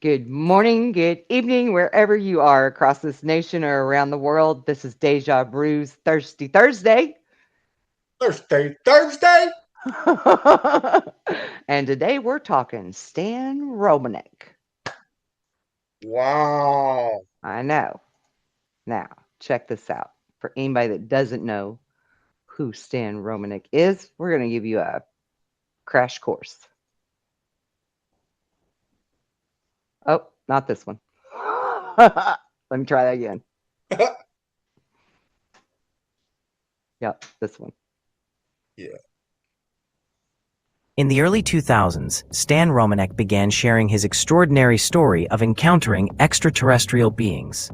Good morning, good evening, wherever you are across this nation or around the world. This is Deja Brew's Thirsty Thursday. Thursday. And today we're talking Stan Romanek. Wow. I know. Now, check this out. For anybody that doesn't know who Stan Romanek is, we're going to give you a crash course. Oh, not this one. Let me try that again. Yep, this one. Yeah. In the early 2000s, Stan Romanek began sharing his extraordinary story of encountering extraterrestrial beings.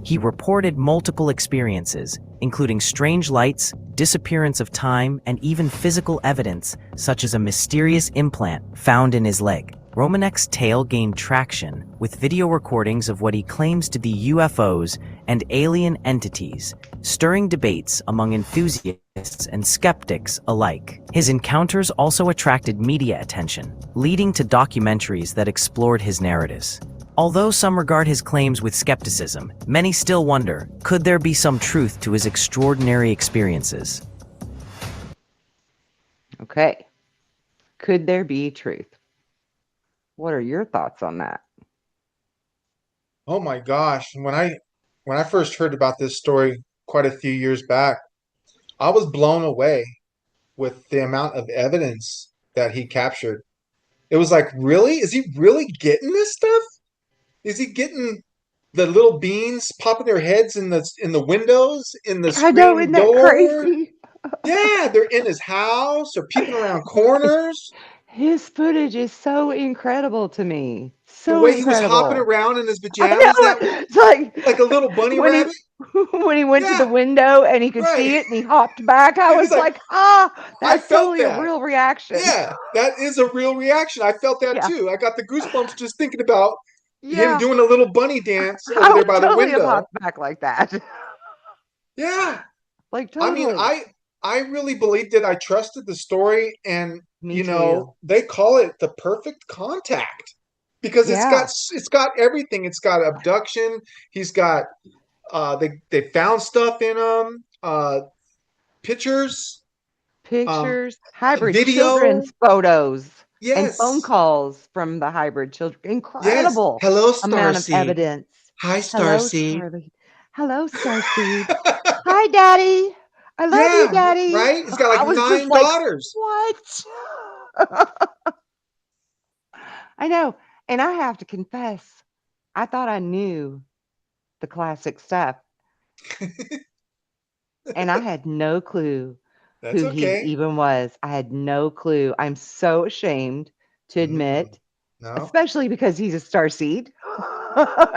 He reported multiple experiences, including strange lights, disappearance of time, and even physical evidence, such as a mysterious implant found in his leg. Romanek's tale gained traction with video recordings of what he claims to be UFOs and alien entities, stirring debates among enthusiasts and skeptics alike. His encounters also attracted media attention, leading to documentaries that explored his narratives. Although some regard his claims with skepticism, many still wonder, could there be some truth to his extraordinary experiences? Okay. Could there be truth? What are your thoughts on that? Oh my gosh. When I first heard about this story quite a few years back, I was blown away with the amount of evidence that he captured. It was like, really? Is he really getting this stuff? Is he getting the little beans popping their heads in the windows, in the I know, isn't screen that door? crazy? Yeah, they're in his house or peeping around corners. His footage is so incredible to me. The So way he was hopping incredible. around in his I pajamas, know that it. It's like like a little bunny when he rabbit. when he went to the Yeah, window and he could right. see it and he hopped back. I It's was like like, I that's felt totally a that. real reaction. Yeah, that is a real reaction. I felt that Yeah. too. I got the goosebumps just thinking about him Yeah. doing a little bunny dance over I there would by the totally have window. hopped back like that. Yeah. Like I mean, totally. I really believed it. I trusted the story, and Me too. they call it the perfect contact because Yeah. it's got everything. It's got abduction. He's got they found stuff in him, pictures, um, Pictures, hybrid video. children's photos, and phone Yes. calls from the hybrid children. Yes. Incredible Hello, amount of Starseed. evidence. Hi, Hello, Starseed. Starly. Hello, Starseed. Hi, Daddy. I love you, Yeah, Daddy. right? He's got I like was just nine like, daughters. what? I know. And I have to confess, I thought I knew the classic stuff, and I had no clue That's who he okay. even was. I had no clue. I'm so ashamed to Mm, admit, no. especially because he's a starseed.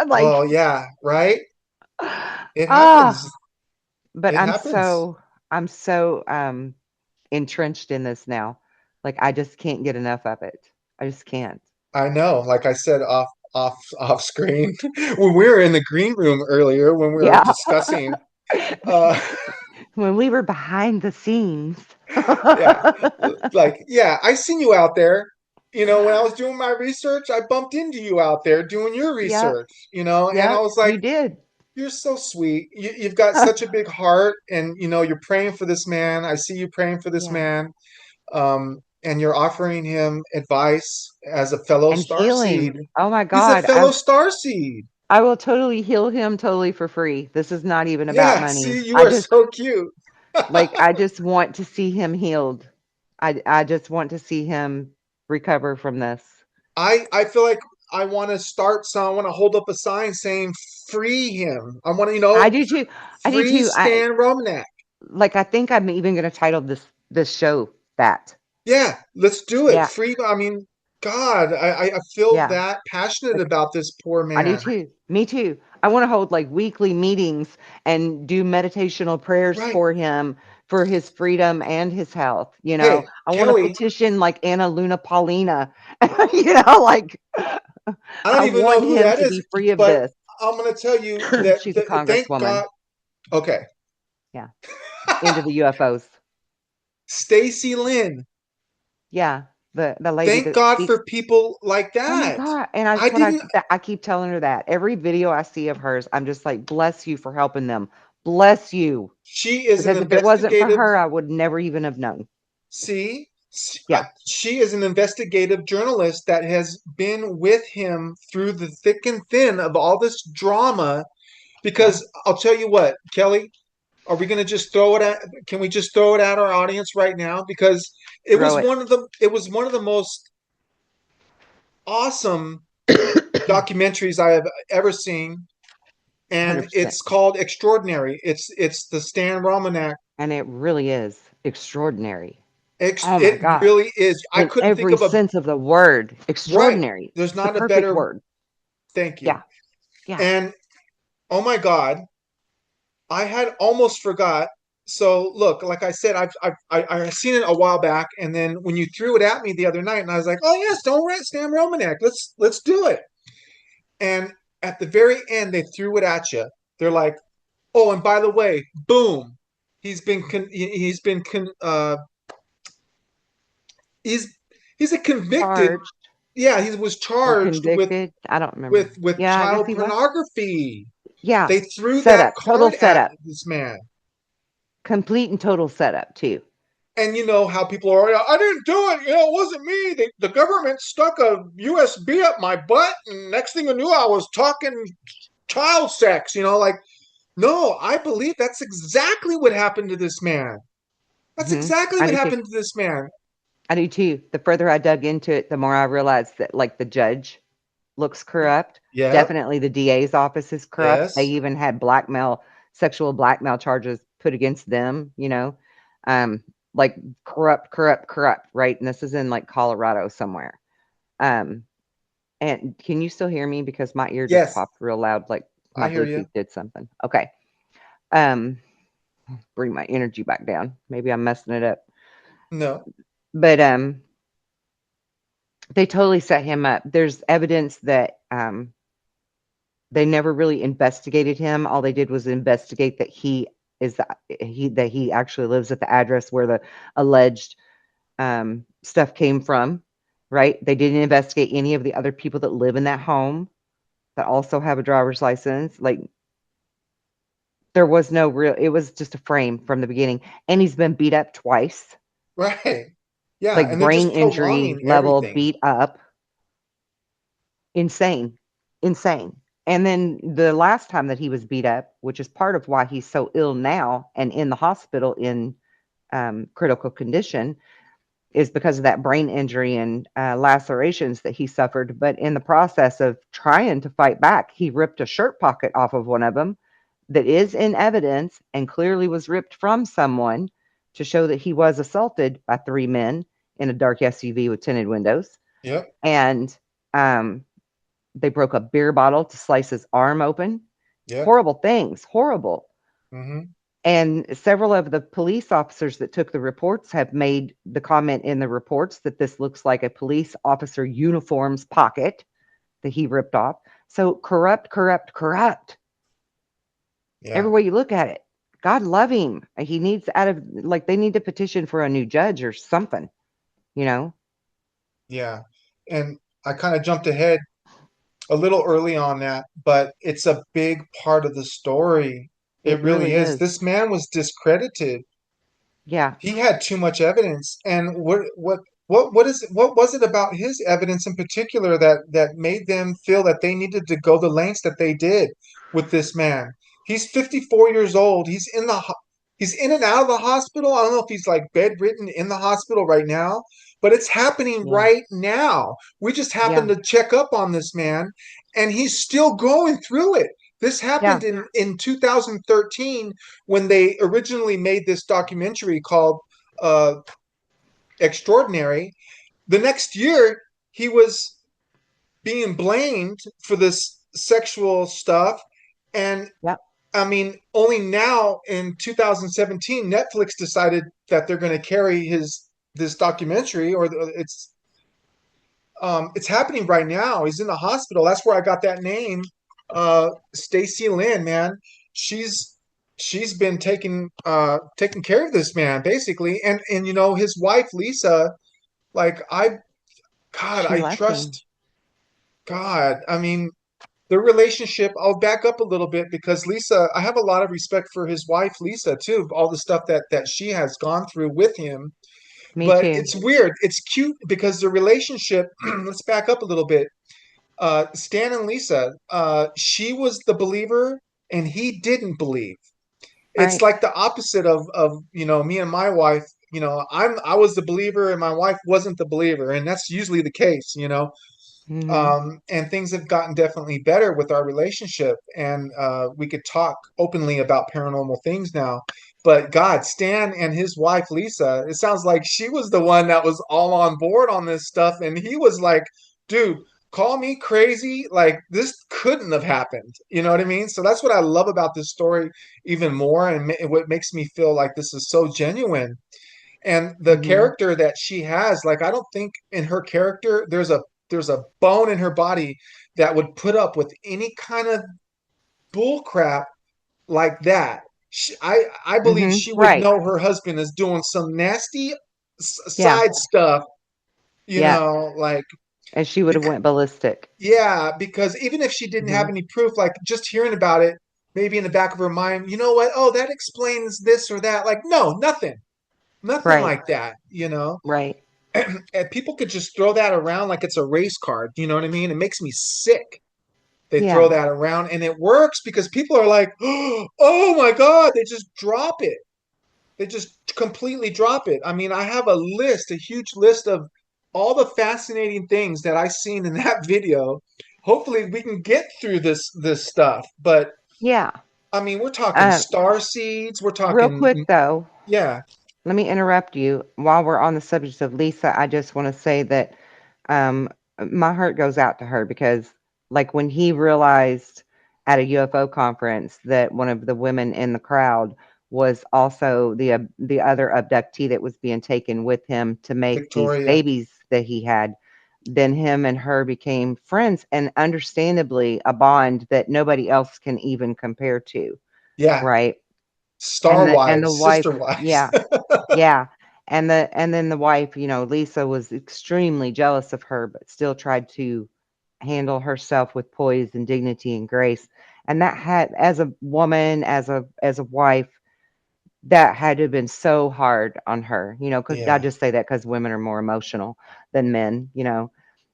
Like, Well, yeah, right? It ah, happens. but It happens. I'm so entrenched in this now. Like I just can't get enough of it. I just can't. I know. Like I said off screen when we were in the green room earlier when we were Yeah. discussing uh When we were behind the scenes. yeah, like yeah, I seen you out there. When I was doing my research, I bumped into you out there doing your Yep. research, and I Yep. was like, You did. you're so sweet. You've got such a big heart, and you're praying for this man. I see you praying for this Yeah. man, and you're offering him advice as a fellow And healing. starseed. Oh my He's a God. fellow starseed. I will totally heal him totally for free. This is not even about Yeah, money. see, you are so cute. I just want to see him healed. I just want to see him recover from this. I feel like I want to start some. I want to hold up a sign saying "Free him." I want to, I do too. I do free too. Stan Romanek. I think I'm even going to title this show that. Yeah, let's do it. Yeah. Free. I mean, God, I feel Yeah. that passionate about this poor I do man. too. Me too. I want to hold like weekly meetings and do meditational prayers Right. for him for his freedom and his health. Hey, I want to Kelly, petition like Anna Luna Paulina. Like I don't I even know want who him that to is, be free of but this. I'm going to tell you that, She's a thank congresswoman. God. Okay. Yeah. Into the UFOs. Stacy Lynn. Yeah. The lady Thank that God speaks. for people like Oh my that. God. And I that's what didn't, I keep telling her that. Every video I see of hers, I'm just like, bless you for helping them. Bless you. she is an Because if it wasn't for investigative, her, I would never even have known. see, Yeah. she is an investigative journalist that has been with him through the thick and thin of all this drama. Yeah. Because I'll tell you what, Kelly, are we going to just throw it at? Can we just throw it at our audience right now? Because Throw it. it was one of the most awesome documentaries I have ever seen, and 100%. it's called Extraordinary. It's the Stan Romanek. And it really is extraordinary. Oh my It God. really is. I In couldn't think every of a sense of the word, right. extraordinary. There's It's the not a perfect better. word. Thank you. Yeah. Yeah. And oh my God, I had almost forgot. So look, like I said, I've seen it a while back, and then when you threw it at me the other night, and I was like, oh yes, don't rent Stan Romanek. Let's do it. And at the very end, they threw it at you. They're like, oh, and by the way, boom, he's he's a convicted. Charged Yeah, he was or charged convicted. I don't remember. with Yeah, I guess child he was. pornography. Yeah. They threw that Setup. Total card at setup. this man. Complete and total setup, too. And you know how people are, I didn't do it. It wasn't me. The government stuck a USB up my butt. And next thing I knew, I was talking child sex, like, no, I believe that's exactly what happened to this man. That's Hmm. exactly I what do too. happened to this man. I do too. The further I dug into it, the more I realized that, like, the judge looks corrupt. Yep. Definitely the DA's office is corrupt. They Yes. even had sexual blackmail charges put against them. Um, like corrupt, corrupt, corrupt, right? And this is in like Colorado somewhere. Um, and can you still hear me? Because my ear just Yes. popped real loud, like my I hear you. Bluetooth did something. Okay. Um, bring my energy back down. Maybe I'm messing it up. No. But they totally set him up. There's evidence that they never really investigated him. All they did was investigate that he actually lives at the address where the alleged stuff came from, right? They didn't investigate any of the other people that live in that home that also have a driver's license. Like there was no real it was just a frame from the beginning. And he's been beat up twice, Right. Yeah. like And they're brain just injury prolonging level everything. beat up. Insane. Insane. And then the last time that he was beat up, which is part of why he's so ill now and in the hospital in critical condition, is because of that brain injury and lacerations that he suffered. But in the process of trying to fight back, he ripped a shirt pocket off of one of them that is in evidence and clearly was ripped from someone to show that he was assaulted by three men in a dark SUV with tinted windows. Yep. And they broke a beer bottle to slice his arm open. Yep. Horrible things, horrible. Mm-hmm. And several of the police officers that took the reports have made the comment in the reports that this looks like a police officer uniform's pocket that he ripped off. So corrupt, corrupt, corrupt. Yeah. Every way you look at it. God love him. He needs they need to petition for a new judge or something, you know? Yeah. And I kind of jumped ahead a little early on that, but it's a big part of the story. It It really really is. is. This man was discredited. Yeah. He had too much evidence. And what was it about his evidence in particular that made them feel that they needed to go the lengths that they did with this man? He's 54 years old. He's in and out of the hospital. I don't know if he's like bedridden in the hospital right now, but it's happening Yeah. right now. We just happened Yeah. to check up on this man, and he's still going through it. This Yeah. happened in 2013 when they originally made this documentary called uh, Extraordinary. The next year, he was being blamed for this sexual stuff. And Yep. I mean, only now in 2017, Netflix decided that they're going to carry his this documentary, or it's happening right now. He's in the hospital. That's where I got that name. Stacy Lynn, man, she's she's been taking care of this man basically, and his wife Lisa. Like She I left him. trust God. I mean, the relationship. I'll back up a little bit because Lisa. I have a lot of respect for his wife Lisa too. All the stuff that she has gone through with him. Me But too. it's weird. It's cute because the relationship. Let's back up a little bit. Stan and Lisa, she was the believer and he didn't believe. It's Right. like the opposite of me and my wife. I was the believer and my wife wasn't the believer, and that's usually the case. Hmm. And things have gotten definitely better with our relationship, and we could talk openly about paranormal things now. But God, Stan and his wife Lisa, it sounds like she was the one that was all on board on this stuff, and he was like, "Dude, call me crazy. Like this couldn't have happened." You know what I mean? So that's what I love about this story even more, and what makes me feel like this is so genuine. And the Hmm. character that she has, like I don't think in her character there's a bone in her body that would put up with any kind of bull crap like that. I believe Hmm. she would Right. know her husband is doing some nasty Yeah. side stuff, Yeah. like And she would have because, went ballistic. yeah, because even if she didn't have Hmm. any proof, like just hearing about it, maybe in the back of her mind, you know what? Oh, that explains this or that. Like, no, nothing Right. like that. Right. And people could just throw that around like it's a race card. You know what I mean? It makes me sick. They throw Yeah. that around and it works because people are like, oh my God, they just drop it. They just completely drop it. I mean, I have a huge list of all the fascinating things that I seen in that video. Hopefully we can get through this stuff. But Yeah. I mean, we're talking Uh, star seeds, we're real talking quick though, yeah, let me interrupt you. While we're on the subject of Lisa, I just want to say that um, my heart goes out to her because, like, when he realized at a UFO conference that one of the women in the crowd was also the other abductee that was being taken with him to make these Victoria. babies that he had, then him and her became friends, and understandably a bond that nobody else can even compare to, Yeah, right? star And the wives, sister wife, wives. yeah, yeah. And then the wife, Lisa was extremely jealous of her, but still tried to handle herself with poise and dignity and grace. And that had, as a woman, as a wife, that had to have been so hard on her, because I Yeah, just say that because women are more emotional than men.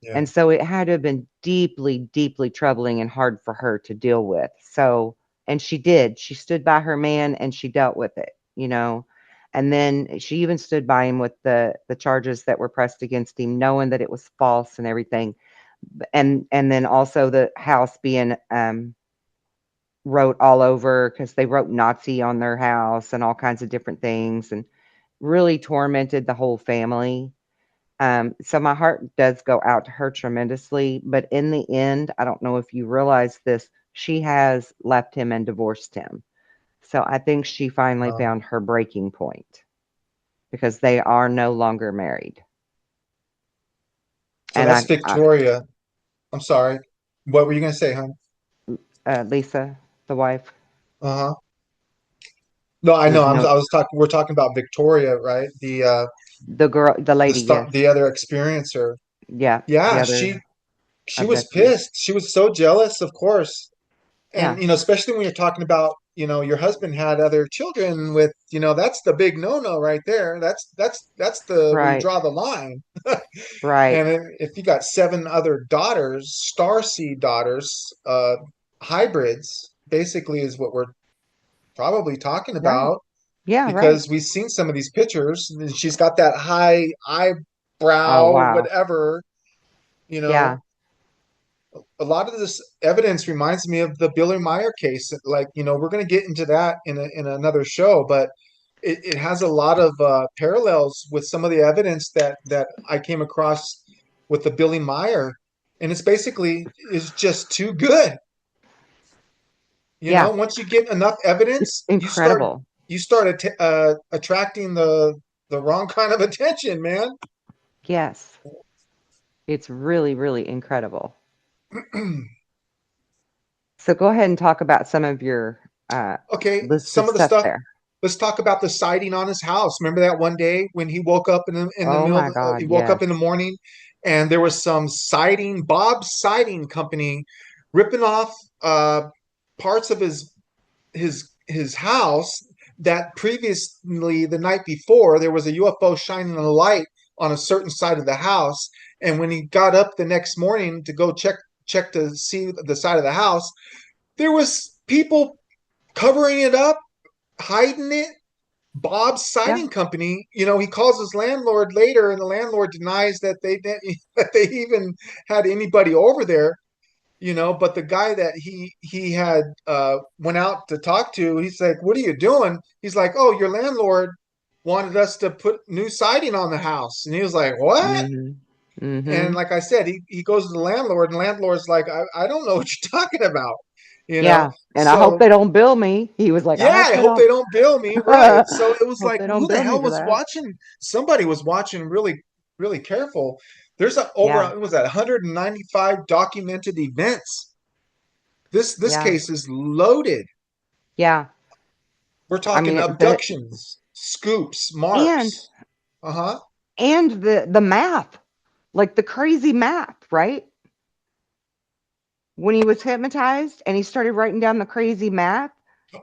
yeah. And so it had to have been deeply, deeply troubling and hard for her to deal with. So, and she did. She stood by her man and she dealt with it. And then she even stood by him with the charges that were pressed against him, knowing that it was false and everything. And then also the house being wrote all over because they wrote Nazi on their house and all kinds of different things and really tormented the whole family. So my heart does go out to her tremendously, but in the end, I don't know if you realize this, she has left him and divorced him. So I think she finally Um, found her breaking point because they are no longer married. so And that's Victoria. I'm sorry. What were you gonna say, hon? Lisa, the wife, Uh-huh. No, I know. there's no I was talking. We're talking about Victoria, right? the girl, the lady, yes, The other experiencer. yeah, the Yeah, other she was abductee, pissed. She was so jealous, of course. yeah, And especially when you're talking about your husband had other children with that's the big no-no right there. That's the where you right, draw the line. right, And if you got seven other daughters, starseed daughters, hybrids, basically is what we're probably talking right, about yeah, right. because we've seen some of these pictures and she's got that high Oh eyebrow, wow, whatever, you yeah, know. A lot of this evidence reminds me of the Billy Meyer case. Like, we're going to get into that in another show, but it has a lot of parallels with some of the evidence that I came across with the Billy Meyer, and it's basically is just too good. Yeah, Once you get enough it's evidence, incredible. you start attracting the wrong kind of attention, man. Yes, it's really, really incredible. So go ahead and talk about some of your Okay, list of some of the stuff stuff. there. Let's talk about the sighting on his house. Remember that one day when he woke up in the Oh middle of my he God, woke up yes. in the morning, and there was some sighting, Bob's Sighting Company, ripping off parts of his house that previously the night before there was a UFO shining a light on a certain side of the house, and when he got up the next morning to go check to see the side of the house, there was people covering it up, hiding it. Bob's Yeah. Siding Company, he calls his landlord later, and the landlord denies that that they even had anybody over there. But the guy that he had went out to talk to, he's like, "What are you doing?" He's like, "Oh, your landlord wanted us to put new siding on the house," and he was like, "What?" Mm-hmm. And Mm-hmm. like I said, he goes to the landlord, and the landlord's like, I don't know what you're talking about, you know. Yeah. And I hope So they don't bill me. He was like, I yeah, hope I they hope don't they don't bill me. Right. So it was hope like, they don't who the bill me hell for was that. watching? Somebody was watching really, really careful. There's over, Yeah. what was that, 195 documented events. This Yeah. case is loaded. Yeah. We're I talking mean, but abductions, scoops, and marks. Uh-huh. the math, like the crazy math, right? When he was hypnotized and he started writing down the crazy math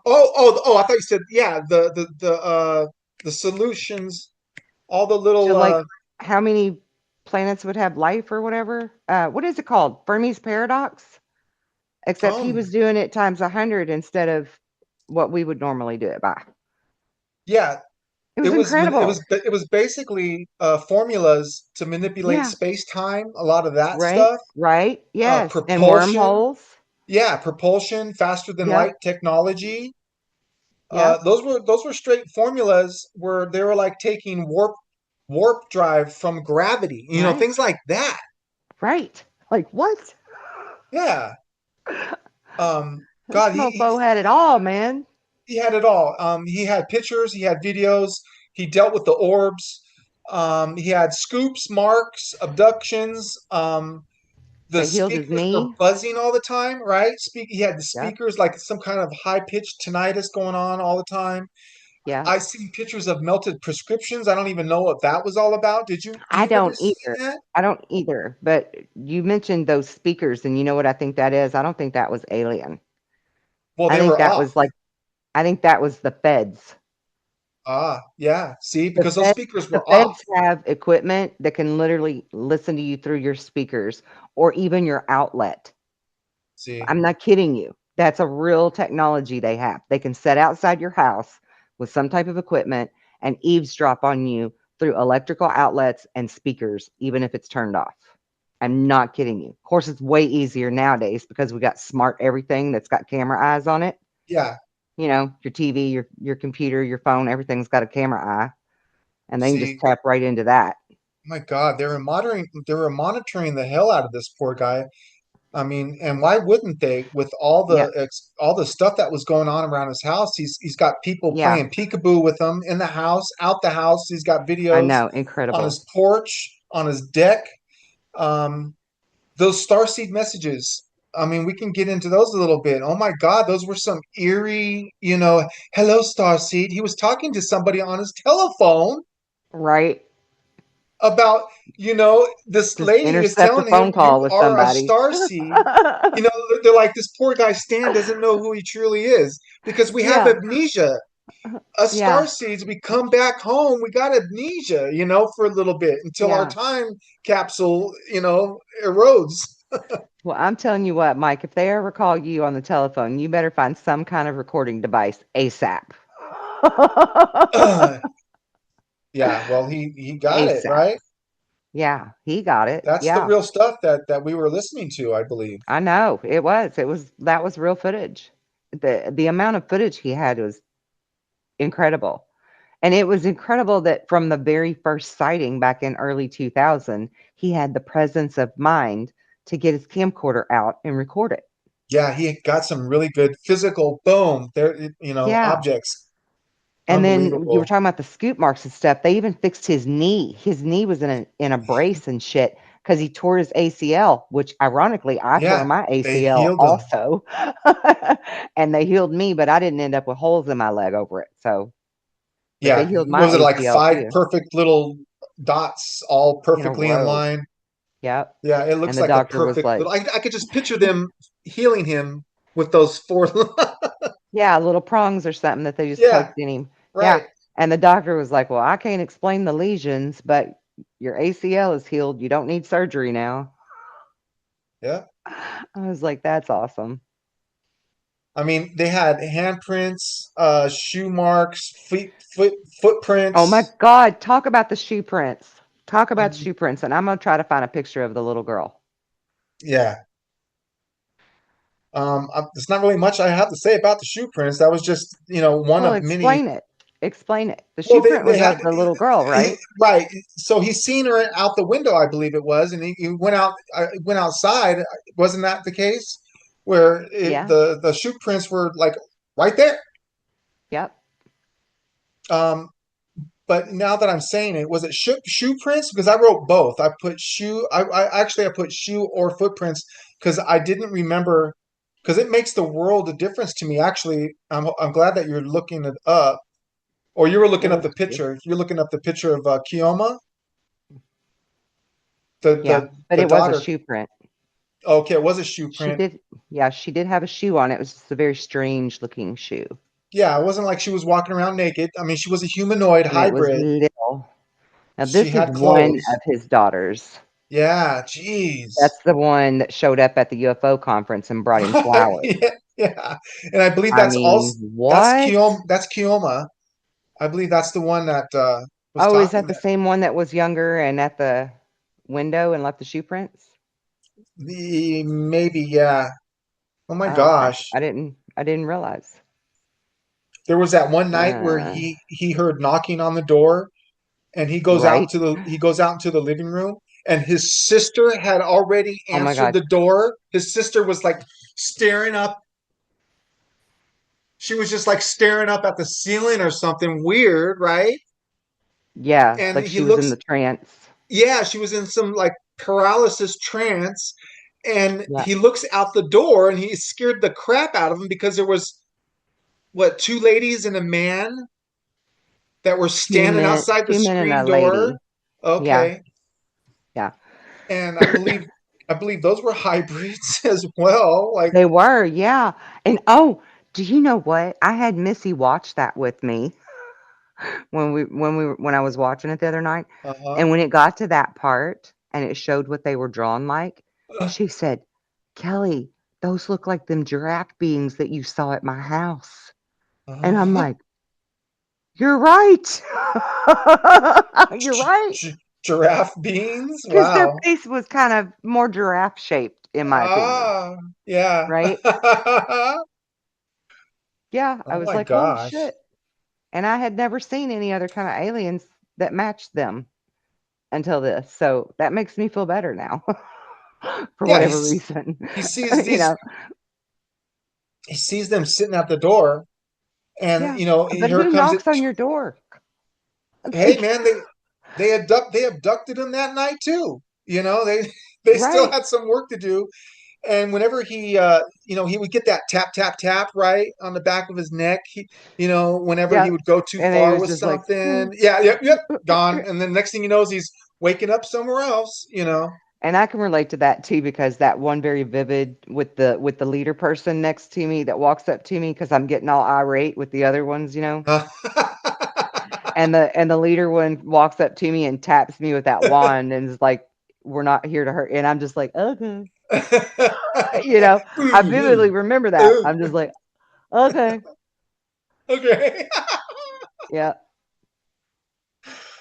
Oh, I thought you said, yeah, the solutions, all the to little like how many planets would have life or whatever. What is it called? Fermi's paradox? Except he oh was doing it times 100 instead of what we would normally do it by. yeah, It it was was incredible. it was basically formulas to manipulate Yeah. space-time, a lot of that Right. stuff. Right. Yes. And Propulsion, wormholes. yeah, propulsion, faster than Yep. light technology. Yep. Those were straight formulas where they were like taking warp drive from gravity, Right. things like that. Right. Like what? Yeah. This God, mofo had it all, man. he had it all. He had pictures, he had videos, he dealt with the orbs. He had scoops, marks, abductions. The They healed his speakers were knee. buzzing all the time, right? He had the Yep. speakers like some kind of high pitched tinnitus going on all the time. Yep. I seen pictures of melted prescriptions. I don't even know what that was all about. Do I you remember don't seeing either. that? I don't either. But you mentioned those speakers, and you know what I think that is? I don't think that was alien. Well, I they think were that off. was like, I think that was the feds. Ah, yeah. See, The because those feds, speakers the were off. feds have equipment that can literally listen to you through your speakers or even your outlet. See, I'm not kidding you. That's a real technology they have. They can set outside your house with some type of equipment and eavesdrop on you through electrical outlets and speakers, even if it's turned off. I'm not kidding you. Of course, it's way easier nowadays because we got smart everything that's got camera eyes on it. yeah. Your TV, your computer, your phone, everything's got a camera eye, and they can just See, tap right into that. my God, they were monitoring the hell out of this poor guy. I mean, and why wouldn't they? With Yeah, all the stuff that was going on around his house, he's got people yeah, playing peekaboo with him in the house, out the house. He's got I videos know, on incredible. his porch, on his deck. Um, those starseed messages. I mean, we can get into those a little bit. Oh my God, those were some eerie, hello, starseed. He was talking to somebody on his telephone Right? about, this Just lady was intercept a telling him, phone "You call with are a somebody. star seed." They're like, this poor guy Stan doesn't know who he truly is because we have Yeah, amnesia. Us star yeah. seeds, we come back home, we got amnesia, for a little bit until our Yeah. time capsule, erodes. Well, I'm telling you what, Mike, if they ever call you on the telephone, you better find some kind of recording device ASAP. Yeah, well, he got it, ASAP. right? Yeah, he got it. That's the Yeah, real stuff that we were listening to, I believe. I know. That was real footage. The amount of footage he had was incredible. And it was incredible that from the very first sighting back in early 2000, he had the presence of mind to get his camcorder out and record it. Yeah, he got some really good physical boom there, Yeah. objects. And then you were Unbelievable. talking about the scoop marks and stuff. They even fixed his knee. His knee was in a brace and shit because he tore his ACL, which ironically I tore Yeah, my they ACL healed him. also. And they healed me, but I didn't end up with holes in my leg over it. So, but they Yeah, healed my was it like ACL five too perfect little dots all in a perfectly in row. line? Yep. Yeah, it And looks the like a doctor was perfect like, little. I could just picture them healing him with those four. yeah, little prongs or something that they just Yeah, poked in him. Yeah. right. And the doctor was like, well, I can't explain the lesions, but your ACL is healed. You don't need surgery now. Yeah. I was like, that's awesome. I mean, they had handprints, shoe marks, Oh my footprints. God. Talk about the shoe prints. Talk about Um, shoe prints. And I'm going to try to find a picture of the little girl. yeah. There's not really much I have to say about the shoe prints. That was just, one Well, of many. explain it. Explain it. The Well, shoe print they was had of the little girl, right? right. So he's seen her out the window, I believe it was, and he went outside. Wasn't that the case? Where Yeah. the shoe prints were like right there. Yep. Um, but now that I'm saying it, was it shoe prints? Because I wrote both. I put shoe. I put shoe or footprints because I didn't remember. Because it makes the world a difference to me. Actually, I'm glad that you're looking it up, or you were looking What up is the she? picture. You're looking up the picture of Kioma, the Yeah. But the it was a daughter. shoe print. Okay, it was a shoe She print. did. Yeah. She did have a shoe on. It was just a very strange looking shoe. Yeah, it wasn't like she was walking around naked. I mean, she was a humanoid And it was hybrid. little. Now, She this is had one clothes. of his daughters. Yeah, jeez. That's the one that showed up at the UFO conference and brought him flowers. Yeah, yeah. And I believe I that's mean, also what? That's Kioma. I believe that's the one that was Oh, is talking that the that same one that was younger and at the window and left the shoe prints? the maybe, yeah. Oh my Oh, okay. gosh. I didn't realize. There was that one night where Uh, he heard knocking on the door and right? he goes out into the living room and his sister had already Oh my answered God. the door. His sister was like staring up. She was just like staring up at the ceiling or something weird, right? Yeah, And like he she was in looks, the trance. yeah, she was in some like paralysis trance. And Yeah. he looks out the door and he scared the crap out of him because there was what, two ladies and a man that were standing outside the 2 men and screen a door. lady. Yeah. Okay. Yeah. And I believe those were hybrids as well. Like, They were. Yeah. And oh, do you know what? I had Missy watch that with me when I was watching it the other night. uh-huh. And when it got to that part and it showed what they were drawn like, Uh, she said, "Kelly, those look like them giraffe beings that you saw at my house." And I'm uh, like, "You're right." You're right. giraffe beans. Because their Wow. face was kind of more giraffe shaped, in my opinion. Ah, yeah. Right? Yeah. I Oh was my like, "Oh gosh. shit." And I had never seen any other kind of aliens that matched them until this. So that makes me feel better now for Yeah, whatever reason. he sees You know? he sees them sitting at the door, and Yeah. But here who comes it. knocks on your door? Hey Like, man, they abducted him that night too. They still right. had some work to do. And whenever he would get that tap tap tap right on the back of his neck. Whenever he Yeah. would go too And he far was with just like, something, yeah, yep, gone. And then next thing you know is he's waking up somewhere else. and I can relate to that too because that one very vivid with the leader person next to me that walks up to me because I'm getting all irate with the other ones. And the leader one walks up to me and taps me with that wand and is like, "We're not here to hurt." And I'm just like, "Okay." You know, I vividly remember that. I'm just like, "Okay." Okay. Yeah,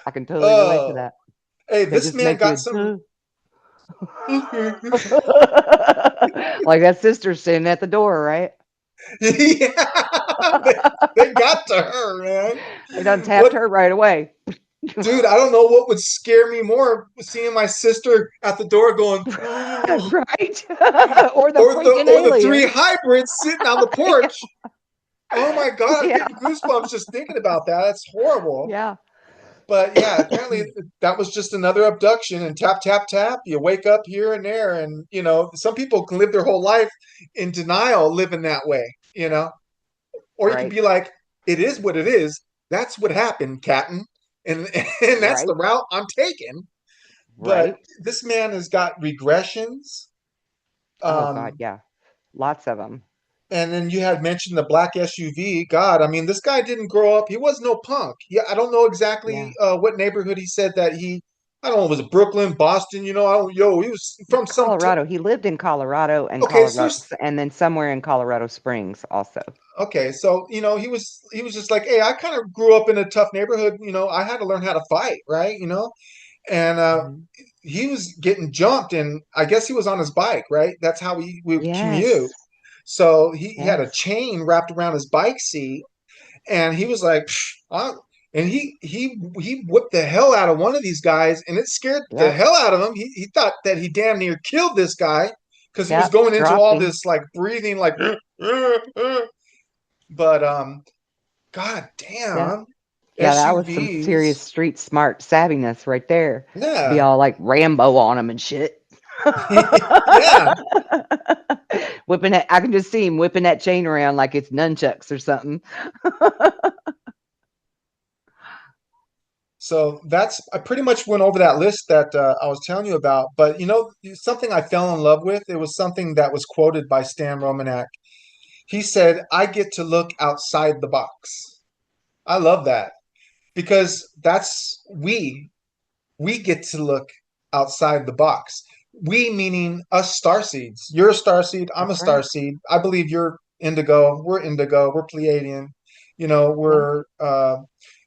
I can totally relate to Oh, that. hey, They this just man make got you some. Okay. like that sister standing at the door, right? Yeah, they got to her, man. They done tapped What, her right away. dude? I don't know what would scare me more: seeing my sister at the door going, "Ooh," Right? Or the or freaking the three aliens. hybrids sitting on the Yeah. porch. Oh my god, I'm Yeah. getting goosebumps just thinking about that. That's horrible. Yeah. But yeah, apparently that was just another abduction, and tap tap tap. You wake up here and there, and some people can live their whole life in denial, living that way. Or you can Right. be like, it is what it is. That's what happened, Captain, and and that's the Right. route I'm taking. But Right. this man has got regressions. Oh God, Um, yeah. Lots of them. and then you had mentioned the black SUV. God, I mean, this guy didn't grow up. He was no punk. Yeah, I don't know exactly Yeah. what neighborhood he said that he. I don't know. Was it Brooklyn, Boston? I don't. Yo, he was from some. Colorado. He lived in Colorado and Okay, so Colorado and then somewhere in Colorado Springs also. okay, so he was just like, hey, I kind of grew up in a tough neighborhood. I had to learn how to fight, right? And Mhm. he was getting jumped, and I guess he was on his bike, right? That's how we would commute. Yes. So he had a Yes. chain wrapped around his bike seat, and he was like, "Psh, and he whipped the hell out of one of these guys, and it scared the Yep. hell out of him. He thought that he damn near killed this guy because he was Yep. going into Dropped all him. this like breathing, like, but god Yeah. damn, Yeah, that was some serious SUVs, street smart savviness right there. Be yeah, all like Rambo on him and shit. yeah. Whipping that, I can just see him whipping that chain around like it's nunchucks or something. So I pretty much went over that list that I was telling you about. But something I fell in love with. It was something that was quoted by Stan Romanek. He said, "I get to look outside the box." I love that because that's we get to look outside the box. We meaning us starseeds. You're a starseed. I'm a That's right. starseed. I believe you're indigo. We're indigo. We're Pleiadian. Yeah. We're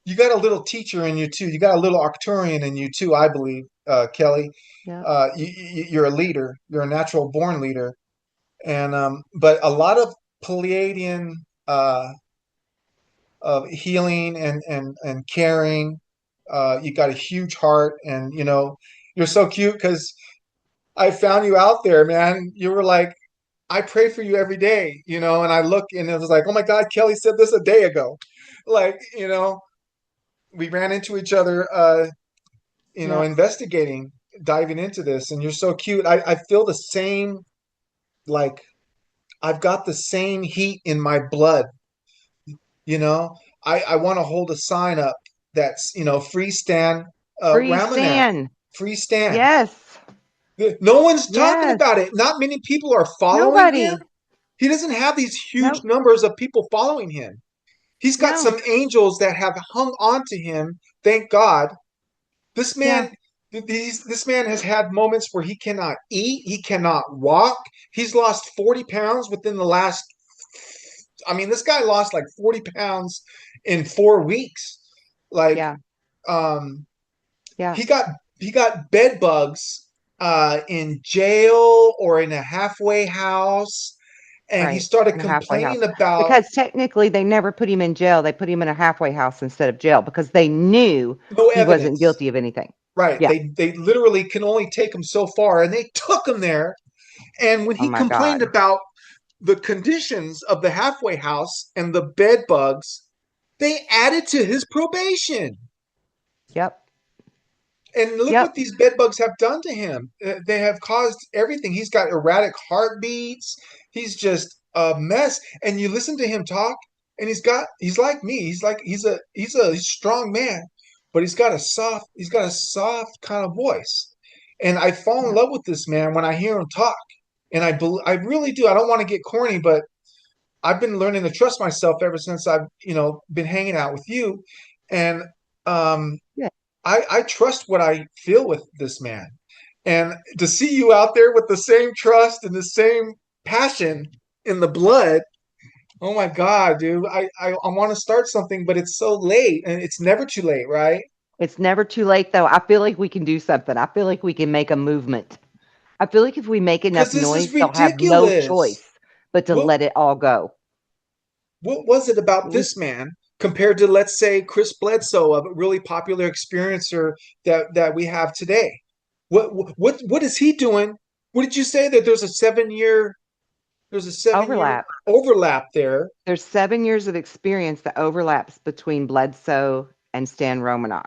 you got a little teacher in you too. You got a little Arcturian in you too. I believe, Kelly. Yeah. You're a leader. You're a natural born leader. And but a lot of Pleiadian uh, of healing and caring. You got a huge heart, and you're so cute because I found you out there, man. You were like, I pray for you every day, and I look and it was like, oh my God, Kelly said this a day ago. Like, we ran into each other, Yeah. investigating, diving into this, and you're so cute. I feel the same, like, I've got the same heat in my blood, you know. I want to hold a sign up that's, free Stan Free Ramanak, Stan. free Stan. Yes. No one's talking Yes. about it. Not many people are following him. Nobody. He doesn't have these huge Nope. numbers of people following him. He's got No. some angels that have hung on to him. Thank God. This Yeah. man, this man has had moments where he cannot eat, he cannot walk. He's lost 40 pounds within the last. I mean, this guy lost like 40 pounds in 4 weeks. Like, Yeah. um, Yeah. he got he got bed bugs in jail or in a halfway house, and he Right. started In a halfway complaining house. about Because technically they never put him in jail. They put him in a halfway house instead of jail because they knew no he wasn't evidence. guilty of anything. Right? Yeah. They literally can only take him so far, and they took him there. And when Oh he my complained God. about the conditions of the halfway house and the bed bugs, they added to his probation. Yep. And look what Yep. these bed bugs have done to him. They have caused everything. He's got erratic heartbeats. He's just a mess. And you listen to him talk, and he's like me. He's a strong man, but he's got a soft kind of voice. And I fall in Yep. love with this man when I hear him talk. And I really do. I don't want to get corny, but I've been learning to trust myself ever since I've, been hanging out with you. And um Yeah. I trust what I feel with this man. And to see you out there with the same trust and the same passion in the blood, oh my God, dude. I want to start something, but it's so late, and it's never too late, right? It's never too late though. I feel like we can do something. I feel like we can make a movement. I feel like if we make Because enough this is noise, they'll have no ridiculous. choice but to What let it all go. What was it about this man compared to, let's say, Chris Bledsoe, a really popular experiencer that we have today? What is he doing? What did you say that there's a 7 year Overlap. overlap there? There's 7 years of experience that overlaps between Bledsoe and Stan Romanek.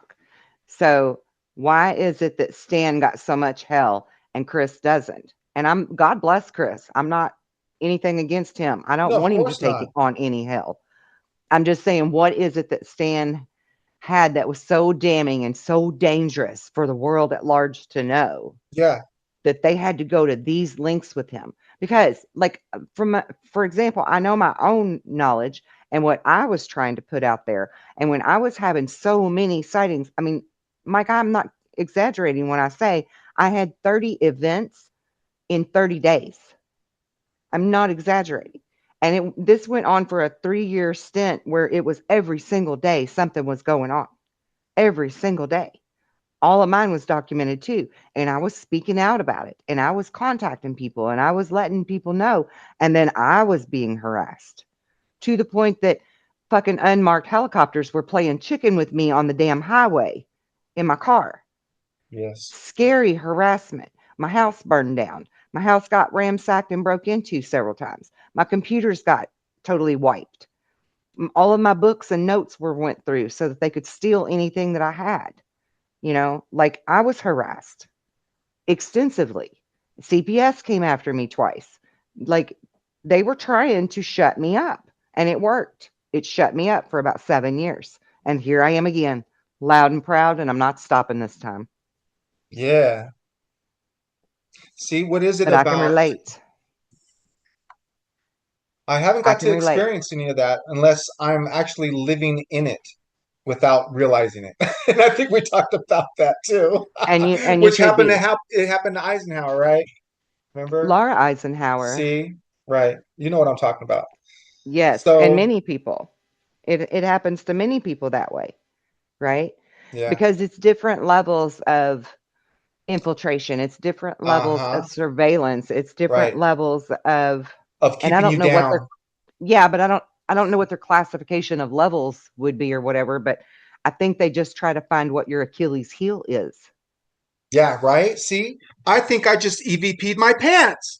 So why is it that Stan got so much hell and Chris doesn't? And God bless Chris. I'm not anything against him. I don't No, of want him to course take not. on any hell. I'm just saying, what is it that Stan had that was so damning and so dangerous for the world at large to know Yeah. that they had to go to these lengths with him? Because, like, for example, I know my own knowledge and what I was trying to put out there. And when I was having so many sightings, I mean, Mike, I'm not exaggerating when I say I had 30 events in 30 days. I'm not exaggerating. And this went on for a 3-year stint where it was every single day something was going on. Every single day. All of mine was documented too. And I was speaking out about it. And I was contacting people and I was letting people know. And then I was being harassed to the point that fucking unmarked helicopters were playing chicken with me on the damn highway in my car. Yes. Scary harassment. My house burned down. My house got ransacked and broke into several times. My computers got totally wiped. All of my books and notes were went through so that they could steal anything that I had. Like I was harassed extensively. CPS came after me twice. Like they were trying to shut me up and it worked. It shut me up for about 7 years. And here I am again, loud and proud, and I'm not stopping this time. Yeah. See, what is it But I can about? relate. I haven't I got can to relate. experience any of that unless I'm actually living in it without realizing it. And I think we talked about that too. And you Which could happened to be. it happened to Eisenhower, right? Remember? Laura Eisenhower. See? Right. You know what I'm talking about. Yes, and So, many people. It happens to many people that way, right? yeah. Because it's different levels of infiltration, it's different levels of Uh-huh. surveillance, it's different Right. levels of, Of and I keeping don't you know what their, down. yeah, but I don't know what their classification of levels would be or whatever, but I think they just try to find what your Achilles heel is. Yeah, right? See? I think I just EVP'd my pants.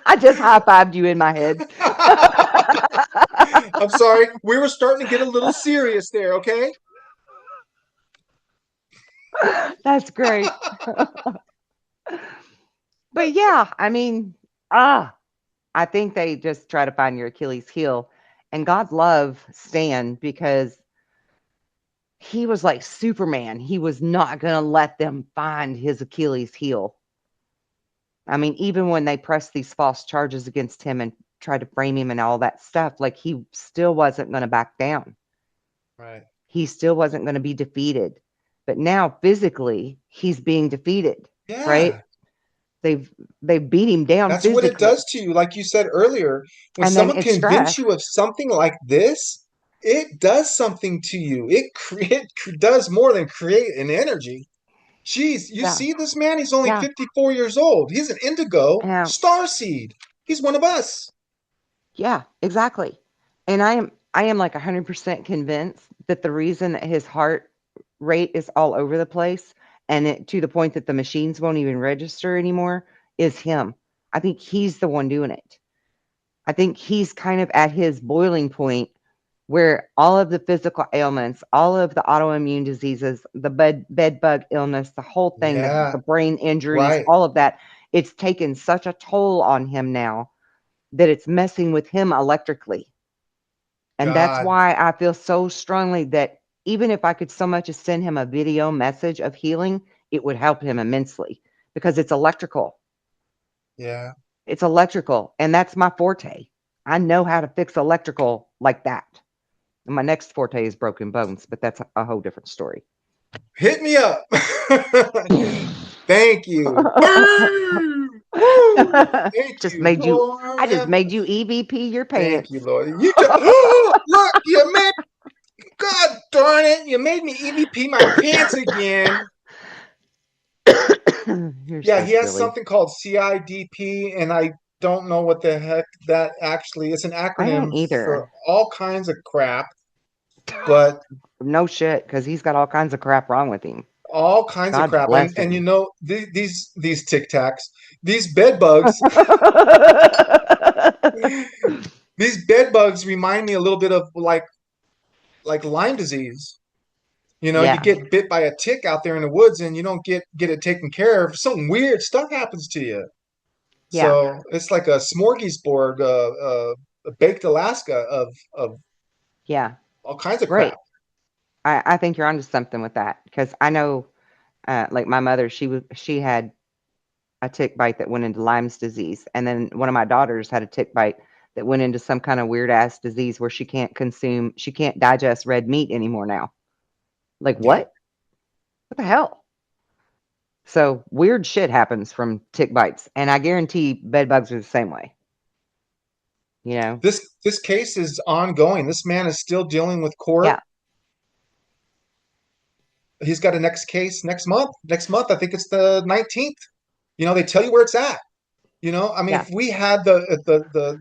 I just high-fived you in my head. I'm sorry. We were starting to get a little serious there, okay? That's great. But yeah, I mean, I think they just try to find your Achilles heel. And God love Stan because he was like Superman. He was not going to let them find his Achilles heel. I mean, even when they pressed these false charges against him and tried to frame him and all that stuff, like he still wasn't going to back down. Right. He still wasn't going to be defeated. But now physically, he's being defeated, right? Yeah. They've they've beat him down That's what it physically. does to you. Like you said earlier, when And then someone it's convinces stress. you of something like this, it does something to you. It does more than create an energy. Jeez, you Yeah. see this man? He's only Yeah. 54 years old. He's an indigo Yeah. starseed. He's one of us. Yeah, exactly. And I am like 100% convinced that the reason that his heart rate is all over the place and to the point that the machines won't even register anymore is him. I think he's the one doing it. I think he's kind of at his boiling point where all of the physical ailments, all of the autoimmune diseases, the bed bug illness, the whole thing, the Yeah, brain injuries, right. all of that, it's taken such a toll on him now that it's messing with him electrically. And that's God. why I feel so strongly that even if I could so much as send him a video message of healing, it would help him immensely because it's electrical. Yeah. It's electrical. And that's my forte. I know how to fix electrical like that. And my next forte is broken bones, but that's a whole different story. Hit me up. Thank you. Woo! Thank just you, made you Lord. I just made you EVP your Thank you, pants. Lord. You just look, you made God darn it, you made me EVP my pants again. You're Yeah, so he has silly. something called CIDP, and I don't know what the heck that actually. It's an I don't acronym for either. all kinds of crap, but No shit, because he's got all kinds of crap wrong with him. all kinds of God crap. bless And you him. know these Tic Tacs, these bed bugs, these bed bugs remind me a little bit of like Lyme disease. You know, you Yeah, get bit by a tick out there in the woods and you don't get it taken care of. Some weird stuff happens to you. yeah, So it's like a smorgasbord, a baked Alaska of yeah. all kinds of Right. crap. I think you're onto something with that because I know, like my mother, she had a tick bite that went into Lyme's disease, and then one of my daughters had a tick bite that went into some kind of weird ass disease where she can't digest red meat anymore now. Like Yeah. what? What the hell? So weird shit happens from tick bites, and I guarantee bed bugs are the same way. You know? This case is ongoing. This man is still dealing with court. Yeah, He's got a next case next month. Next month, I think it's the 19th. You know, they tell you where it's at. You know, I mean, yeah, if we had the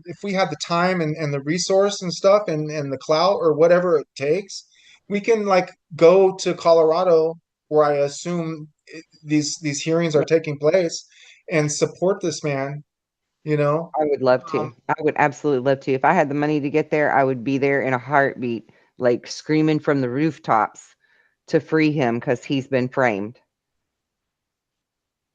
if we had the time and the resource and stuff and the clout or whatever it takes, we can like go to Colorado where I assume these hearings are yeah. taking place and support this man, you know. I would love to. Um, I would absolutely love to. If I had the money to get there, I would be there in a heartbeat, like screaming from the rooftops to free him because he's been framed.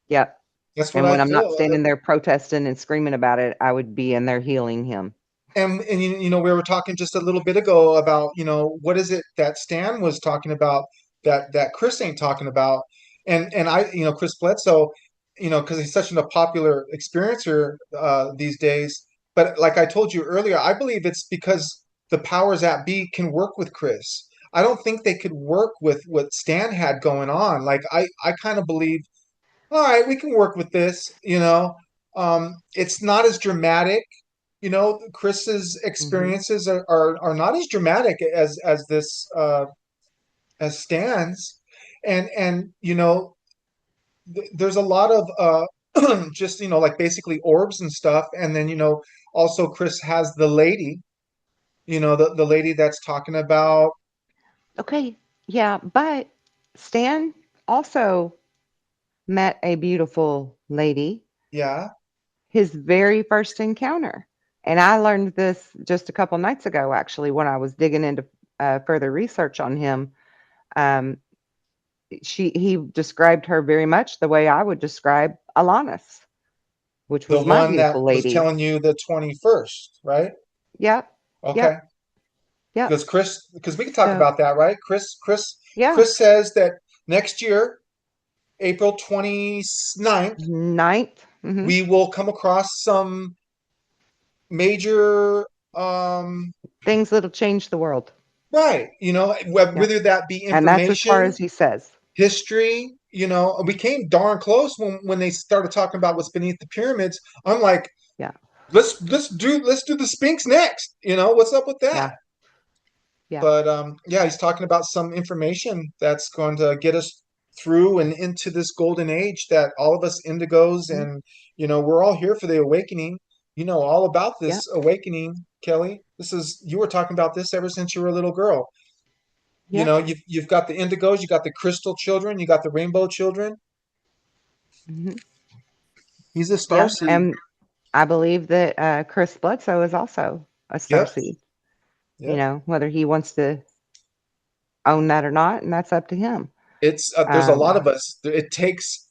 Yep. that's what And I when I'm not feel. standing there protesting and screaming about it, I would be in there healing him. And you know, we were talking just a little bit ago about, you know, what is it that Stan was talking about that Chris ain't talking about. And I, you know, Chris Bledsoe, you know, because he's such a popular experiencer these days. But like I told you earlier, I believe it's because the powers that be can work with Chris. I don't think they could work with what Stan had going on. Like I kind of believe, all right, we can work with this, you know. It's not as dramatic, you know. Chris's Mhm. experiences are not as dramatic as this as Stan's, and you know, there's a lot of just, you know, like basically orbs and stuff, and then, you know, also Chris has the lady, you know, the lady that's talking about. Okay. Yeah, but Stan also met a beautiful lady Yeah. his very first encounter. And I learned this just a couple nights ago, actually, when I was digging into further research on him. Um, he described her very much the way I would describe Alanis, which The was my one that beautiful was lady. telling you the 21st, right? Yep, Okay. yep, yep. Because we can talk So about that, right? yeah, Chris says that next year, April 29th, ninth. we will come across some major, Things that'll change the world. right, you know, Yep. whether that be And that's as far information, as he says. history, you know. We came darn close when they started talking about what's beneath the pyramids. I'm like, Yeah, let's do the Sphinx next. You know, what's up with that? yeah, yeah. But yeah, he's talking about some information that's going to get us through and into this golden age that all of us indigos Mhm. and, you know, we're all here for the awakening. You know all about Yep, this awakening, Kelly. This is You were talking about this ever since you were a little girl. You yep. know, you've got the indigos, you got the crystal children, you got the rainbow children. Hmm. He's a Yeah. starseed. And I believe that Chris Bledsoe is also a Yep, starseed, yep. whether he wants to own that or not, and that's up to him. It's there's a lot Um, of us. It there are takes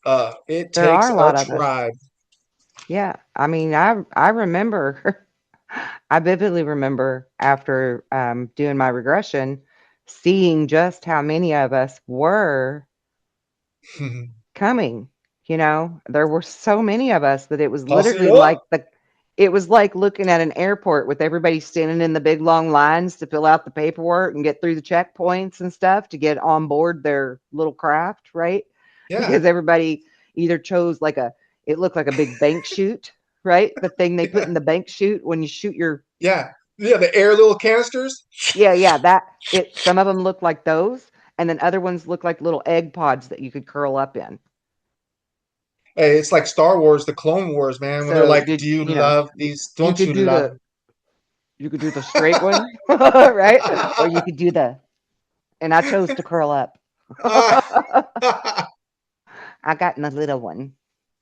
a our lot of us. tribe. Yeah. I mean, I remember, I vividly remember after doing my regression, seeing just how many of us were coming. There were so many of us that it was Posse literally up. it was like looking at an airport with everybody standing in the big long lines to fill out the paperwork and get through the checkpoints and stuff to get on board their little craft, right? Yeah, Because everybody either chose it looked like a big bank chute, right? The thing they put yeah, in the bank chute when you shoot your, yeah, yeah. The air little canisters. yeah, yeah, some of them look like those, and then other ones look like little egg pods that you could curl up in. Hey, it's like Star Wars, the Clone Wars, man. When they're So like, did "Do you you know love these? you Don't could you do love?" the straight one, right? Or you could do the and I chose to curl up. I got in the little one.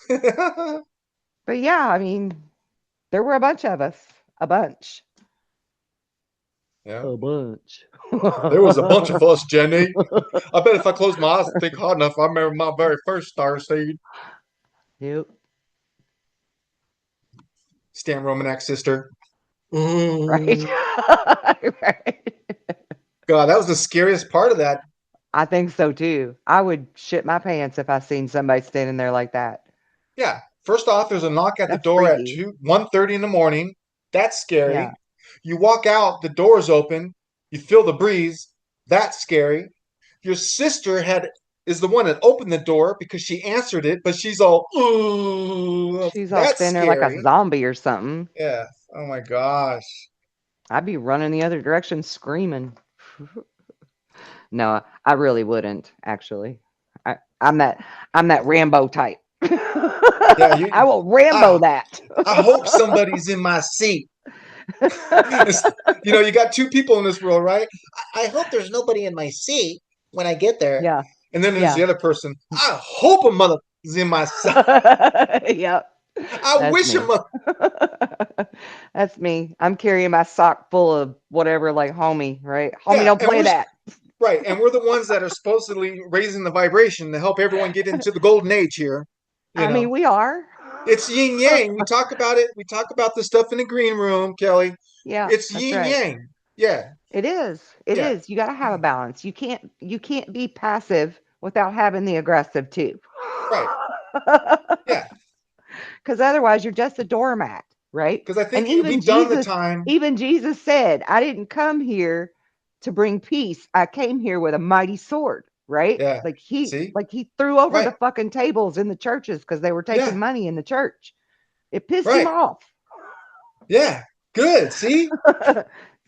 But yeah, I mean, there were a bunch of us. A bunch. Yeah, A bunch. there was a bunch of us, Jenny. I bet if I close my eyes and think hard enough, I remember my very first star seed. Yep. Stan Romanek's sister. Right. Mm. Right. God, that was the scariest part of that. I think so too. I would shit my pants if I seen somebody standing there like that. Yeah. First off, there's a knock at the That's door at freaky. 1:30 in the morning. That's Yeah. scary. You walk out, the door's open. You feel the breeze. That's scary. Your sister had is the one that opened the door because she answered it, but she's all, ooh, She's all that's standing there like a scary. zombie or something. Yeah. Oh my gosh. I'd be running the other direction screaming. No, I really wouldn't actually. I'm that Rambo type. Yeah, you I will Rambo I that. I hope somebody's in my seat. It's, you got two people in this world, right? I hope there's nobody in my seat when I get there. Yeah. And then there's the Yeah. other person. I hope a mother is in my seat. Yep. I That's wish a me. mother. That's me. I'm carrying my sock full of whatever, like homie, right? Homie, Yeah, don't and play that. right, and we're the ones that are supposedly raising the vibration to help everyone get into the golden age here. You I know, mean, we are. it's yin yang. We talk about it. We talk about the stuff in the green room, Kelly. Yeah, It's that's yin right. yang. Yeah, It is. It yeah, is. You got to have a balance. You can't be passive without having the aggressive too. right. Yeah, Cuz otherwise you're just a doormat, right? because I And think we've done the time. even Jesus said, I didn't come here to bring peace. I came here with a mighty sword, right? Yeah. Like See, he threw over the right. fucking tables in the churches cuz they were taking Yeah, money in the church. It pissed him right. off. Yeah, good. See,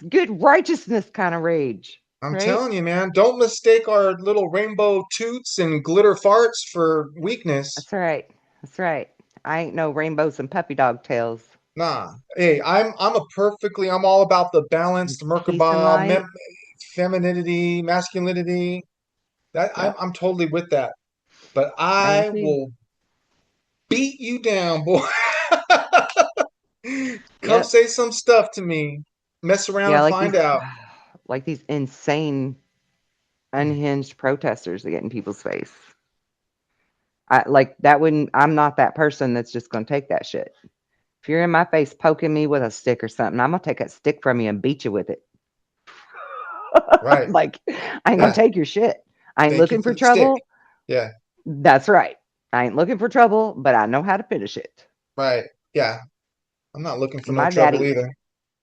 Good righteousness kind of rage, I'm right? telling you, man, don't mistake our little rainbow toots and glitter farts for weakness. That's right. That's right. I ain't no rainbows and puppy dog tails. Nah. Hey, I'm all about the balanced Peace and Merkaba, light. femininity, masculinity. That I'm Yep. I'm totally with that. But I am I too. will beat you down, boy. Come Yep. say some stuff to me. Mess around Yeah, and find out. like these insane, unhinged protesters that get in people's face. I like that wouldn't I'm not that person that's just gonna take that shit. If you're in my face poking me with a stick or something, I'm gonna take that stick from you and beat you with it. Right. Like, I ain't gonna Yeah. take your shit. I ain't Thank you looking for for the stick. trouble. Yeah. That's right. I ain't looking for trouble, but I know how to finish it. Right. Yeah. I'm not looking for no My trouble daddy, either.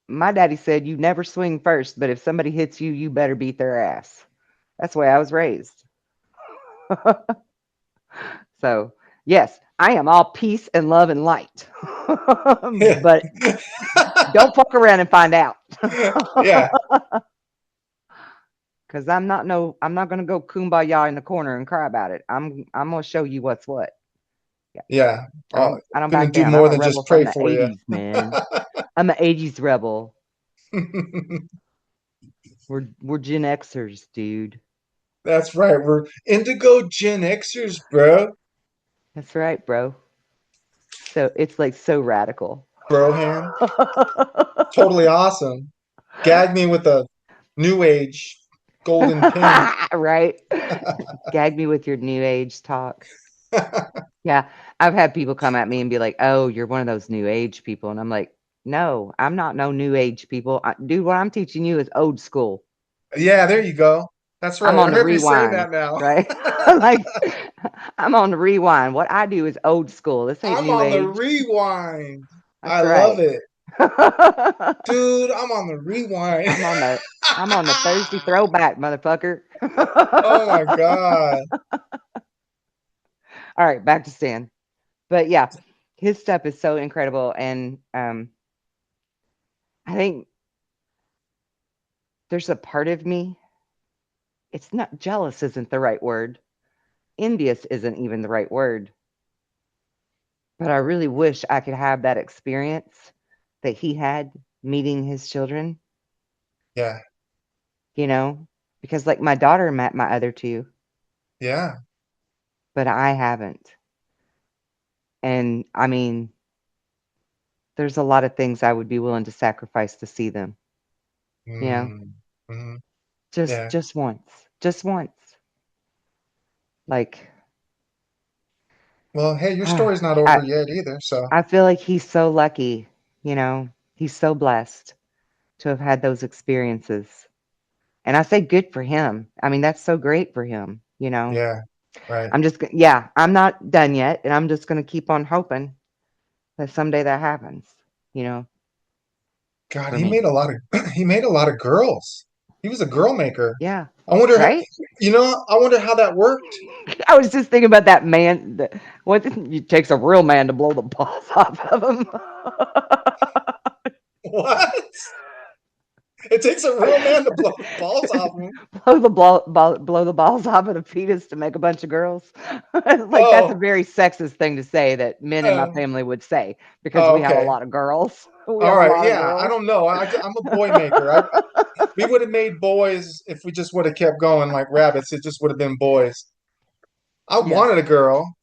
my daddy said you never swing first, but if somebody hits you, you better beat their ass. That's the way I was raised. So, yes, I am all peace and love and light. Yeah. But don't fuck around and find out. Yeah. Cuz I'm not going to go kumbaya in the corner and cry about it. I'm going to show you what's what. Yeah. Yeah. I don't Gonna back do down. I'm more a than rebel just from pray the for you. 80s, man. I'm an 80s rebel. We're Gen Xers, dude. That's right. We're indigo Gen Xers, bro. That's right, bro. So it's like so radical. Broham. Totally awesome. Gag me with a new age golden pin. Right? Gag me with your new age talk. Yeah. I've had people come at me and be like, "Oh, you're one of those new age people." And I'm like, "No, I'm not no new age people. Dude, what I'm teaching you is old school. Yeah, there you go. That's I'm right. on I the heard you say rewind, that now. right?" Like, I'm on the rewind. What I do is old school. This ain't I'm new on the age. rewind. I That's love right. it. Dude, I'm on the rewind. I'm on the I'm on the Thursday throwback, motherfucker. Oh my God. All right, back to Stan. But yeah, his stuff is so incredible, and I think there's a part of me. It's not jealous, isn't the right word. Envious isn't even the right word. But I really wish I could have that experience that he had meeting his children, Yeah. you know, because like my daughter met my other two, Yeah. but I haven't. And I mean, there's a lot of things I would be willing to sacrifice to see them, you know, Mm. Hmm. just Yeah. just once, just once. Like Well, hey, your I story's not over yet either. So, I feel like he's so lucky, you know. He's so blessed to have had those experiences. And I say good for him. I mean, that's so great for him, you know. yeah. Right. Yeah, I'm not done yet, and I'm just gonna keep on hoping that someday that happens, you know, God, for he me. made a lot of he made a lot of girls. He was a girl maker. Yeah, I wonder how, right? I wonder how that worked. I was just thinking about that man. What it takes a real man to blow the balls off of him. What? It takes a real man to blow the balls off him. Blow the balls off of the fetus to make a bunch of girls. Like that's a Oh, very sexist thing to say that men in my uh, family would say because oh, we have a okay. lot of girls. We All have a right. lot of Yeah, I girls. don't know. I'm a boy maker. We would have made boys if we just would have kept going like rabbits. It just would have been boys. I Yeah, wanted a girl,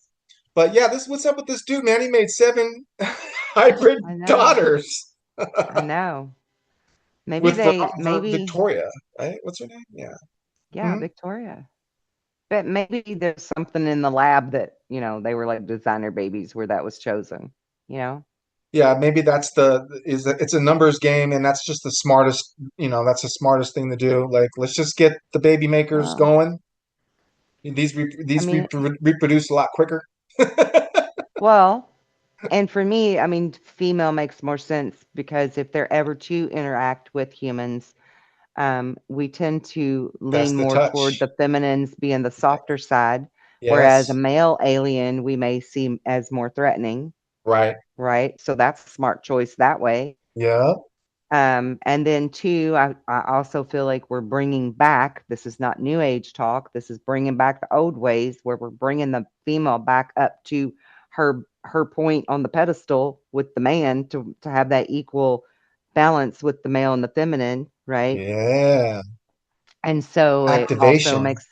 but yeah, this what's up with this dude, man? He made seven hybrid I know. daughters I know. with Maybe, Victoria, right? What's her name? Yeah. yeah, Hmm. Victoria. But maybe there's something in the lab that, you know, they were like designer babies where that was chosen, you know? Yeah, maybe that's it's a numbers game, and that's just the smartest. That's the smartest thing to do. Like, let's just get the baby makers Well, going. I These mean, reproduce a lot quicker. well, and for me, I mean, female makes more sense because if they're ever to interact with humans, we tend to That's lean the more toward touch. the feminines being the softer side, whereas a Yes. male alien we may see as more threatening, Right. right? So that's a smart choice that way. Yeah. And then two, I also feel like we're bringing back, this is not new age talk, this is bringing back the old ways where we're bringing the female back up to her point on the pedestal with the man to have that equal balance with the male and the feminine, right? Yeah. And so it also Activation. makes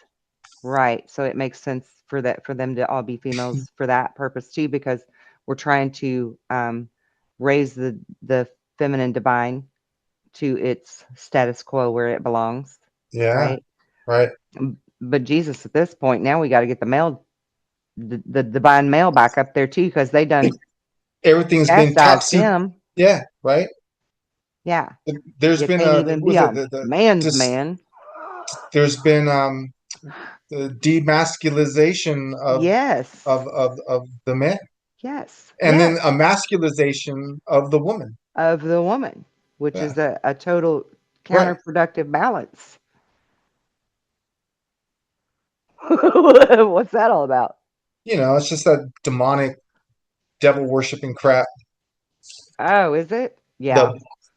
right, so it makes sense for that for them to all be females for that purpose too, because we're trying to raise the feminine divine to its status quo where it belongs, Yeah. right? Right. But Jesus, at this point, now we got to get the divine male back up there too, because they done Everything's been top chastised secret. him. Yeah. Right. Yeah, There's you been can't a even be was it a man's just man. there's been the demasculization Yes, of the man, yes, and then a yes, masculization of the woman. of the woman, which Yeah. is a total Right. counterproductive balance. What's that all about? It's just that demonic devil worshiping crap. Oh, is it? The Yeah.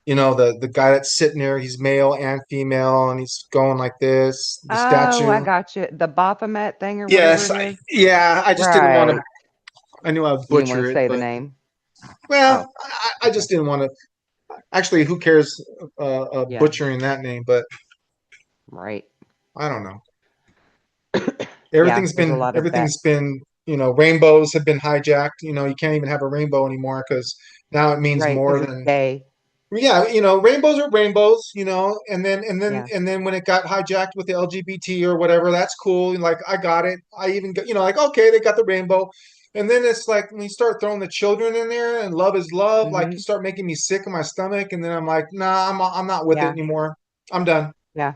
the guy that's sitting there, he's male and female, and he's going like this. The Oh, I statue. got you. The Baphomet thing or whatever Yes, it is. yeah. I just didn't want to. Right. I knew I would You didn't want butcher to it, say the but name. Oh, well, I okay. just didn't want to. Actually, who cares Yeah. butchering that name? But Right. I don't know. Yeah. There's a lot of that. Everything's been rainbows have been hijacked. You can't even have a rainbow anymore because now it means Right. Because more it's than gay. yeah. Rainbows are rainbows. And then Yeah. when it got hijacked with the LGBT or whatever, that's cool. Like I got it. I even got like okay, they got the rainbow. And then it's like when you start throwing the children in there and love is love, like you Mm-hmm. start making me sick in my stomach, and then I'm like, nah, I'm not with it Yeah. anymore. I'm done. Yeah.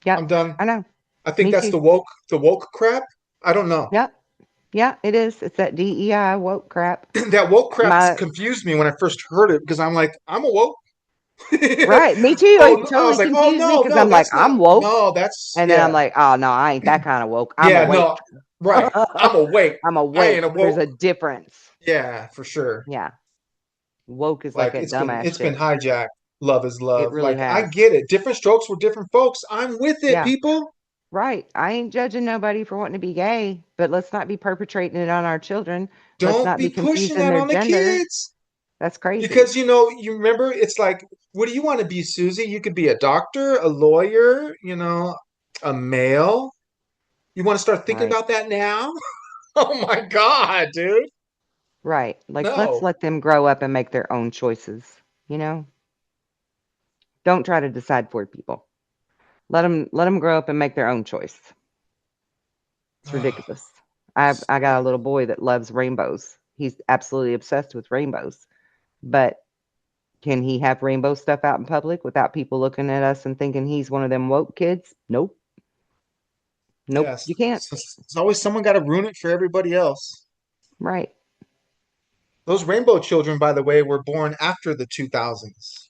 I'm Yep. done. I know. I think Me that's too. the woke crap. I don't know. Yep. Yeah, it is. It's that DEI woke crap. That woke crap My confused me when I first heard it because I'm like, I'm awoke. right. Me too. Oh, It I was totally like, oh confused me no, because no, I'm like, that's not. I'm woke. No, that's And then I'm yeah, like, oh no, I ain't that kind of woke. I'm yeah, no, awake. right. I'm awake. I'm I ain't awake. There's awoke. a difference. Yeah, for sure. Yeah. Woke is like Like that dumbass it's been shit. hijacked. Love is It love. really Like I has. get it. Different strokes for different folks. I'm with it, Yeah. people. Right. I ain't judging nobody for wanting to be gay, but let's not be perpetrating it on our children. Let's Don't not be be pushing confusing that their on the gender. kids. That's crazy. Because you remember, it's like, what do you want to be, Susie? You could be a doctor, a lawyer, a male. You want to start thinking Right. about that now? Oh my God, dude. Right. Like, let's No. let them grow up and make their own choices. You know, don't try to decide for people. Let them grow up and make their own choice. It's ridiculous. I got a little boy that loves rainbows. He's absolutely obsessed with rainbows. But can he have rainbow stuff out in public without people looking at us and thinking he's one of them woke kids? Nope. Nope, Yes. you can't. It's always someone got to ruin it for everybody else. Right. Those rainbow children, by the way, were born after the 2000s.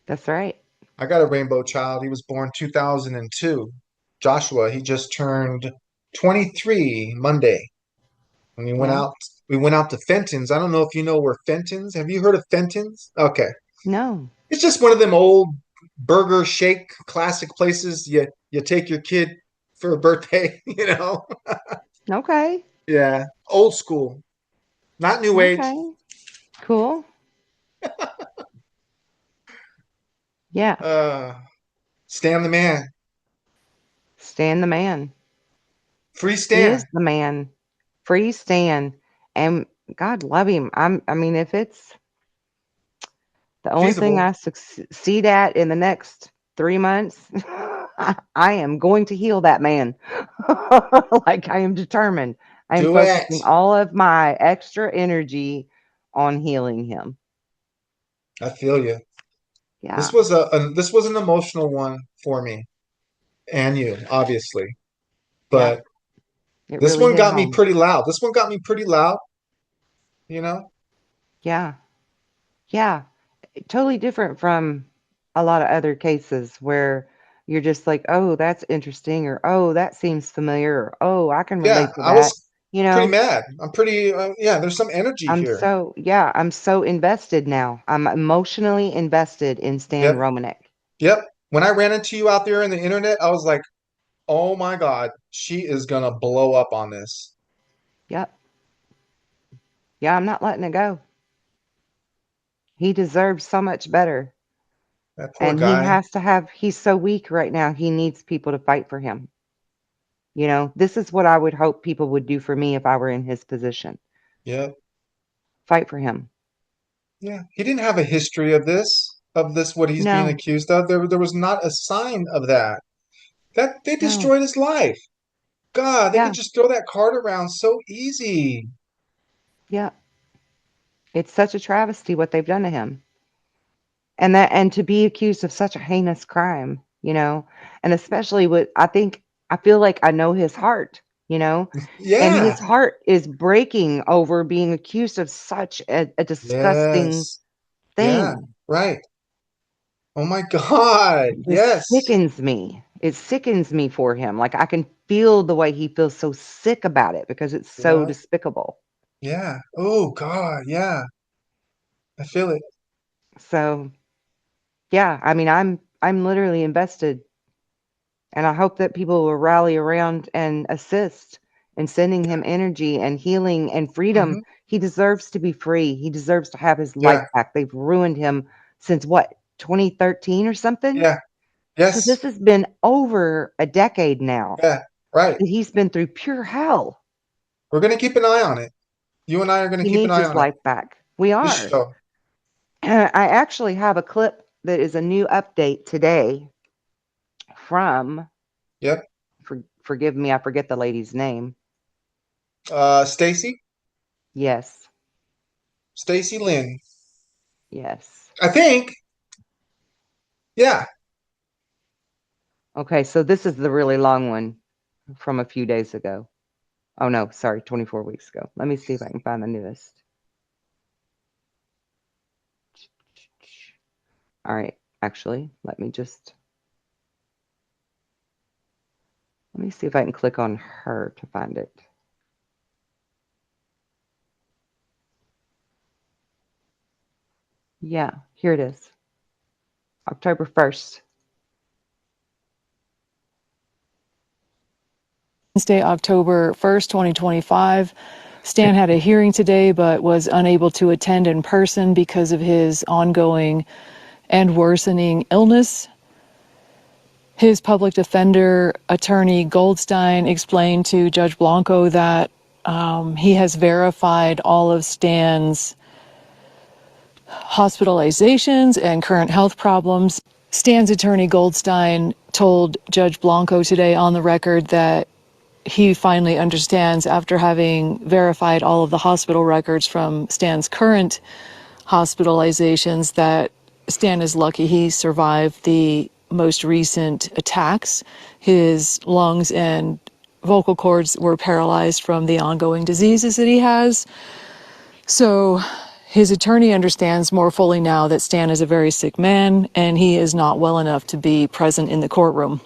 That's right. I got a rainbow child. He was born 2002. Joshua, he just turned 23 Monday. And Well, we went out to Fenton's. I don't know if you know where Fenton's. Have you heard of Fenton's? Okay. no. It's just one of them old burger shake classic places you take your kid for a birthday, you know? Okay. Yeah. Old school. Not new age. Okay. Cool. Yeah. Uh Stan the man. Stan the man. Free He Stan. is the man. Free Stan. And God love him. I mean, if it's the only thing Feasible. I succeed at in the next 3 months, I am going to heal that man. Like I am determined. I am Do it. focusing all of my extra energy on healing him. I feel you. Yeah. This was an emotional one for me and you, obviously. Yeah. But It this really one hit got me home. pretty loud. This one got me pretty loud, you know? Yeah. Yeah. Totally different from a lot of other cases where you're just like, "Oh, that's interesting," or "Oh, that seems familiar," or "Oh, I can Yeah, relate to I that." was You pretty know, mad. I'm pretty, yeah, there's some energy here. I'm so invested now. I'm emotionally invested in Stan Yep, Romanek. yep. When I ran into you out there in the internet, I was like, oh my God, she is gonna blow up on this. Yep. Yeah, I'm not letting it go. He deserves so much better. That poor And he guy. has to have, he's so weak right now. He needs people to fight for him. You know, this is what I would hope people would do for me if I were in his position. Yep, Fight for him. yeah. He didn't have a history of this, what he's being No, accused of. There was not a sign of that. That they no. destroyed his life. God, they could Yeah, just throw that card around so easy. yeah. It's such a travesty what they've done to him. And to be accused of such a heinous crime, you know, and especially with, I feel like I know his heart, you know, and Yeah. his heart is breaking over being accused of such a disgusting Yes. Yeah. thing. Right. Oh my God. This Yes. sickens me. It sickens me for him. Like I can feel the way he feels so sick about it because it's so Yeah. despicable. Yeah. Oh God. Yeah. I feel it. So yeah, I mean, I'm literally invested, and I hope that people will rally around and assist in sending him energy and healing and freedom. Hmm. He deserves to be free. He deserves to have his life Yeah. back. They've ruined him since what, 2013 or something? Yeah. So this Yes. has been over a decade now Yeah. Right. that he's been through pure hell. We're gonna keep an eye on it. You and I are gonna He keep an needs eye his on it. life back. We This are. show. I actually have a clip that is a new update today from, Yep. forgive me, I forget the lady's name. Stacy. Yes. Stacy Lynn. Yes. I think. Yeah. Okay, so this is the really long one from a few days ago. Oh no, sorry, 24 weeks ago. Let me see if I can find the newest. All right, actually, let me see if I can click on her to find it. Yeah, here it is. October 1st. Wednesday, October 1st, 2025. Stan had a hearing today but was unable to attend in person because of his ongoing and worsening illness. His public defender, attorney Goldstein, explained to Judge Blanco that he has verified all of Stan's hospitalizations and current health problems. Stan's attorney Goldstein told Judge Blanco today on the record that he finally understands, after having verified all of the hospital records from Stan's current hospitalizations, that Stan is lucky he survived the most recent attacks. His lungs and vocal cords were paralyzed from the ongoing diseases that he has. So his attorney understands more fully now that Stan is a very sick man and he is not well enough to be present in the courtroom.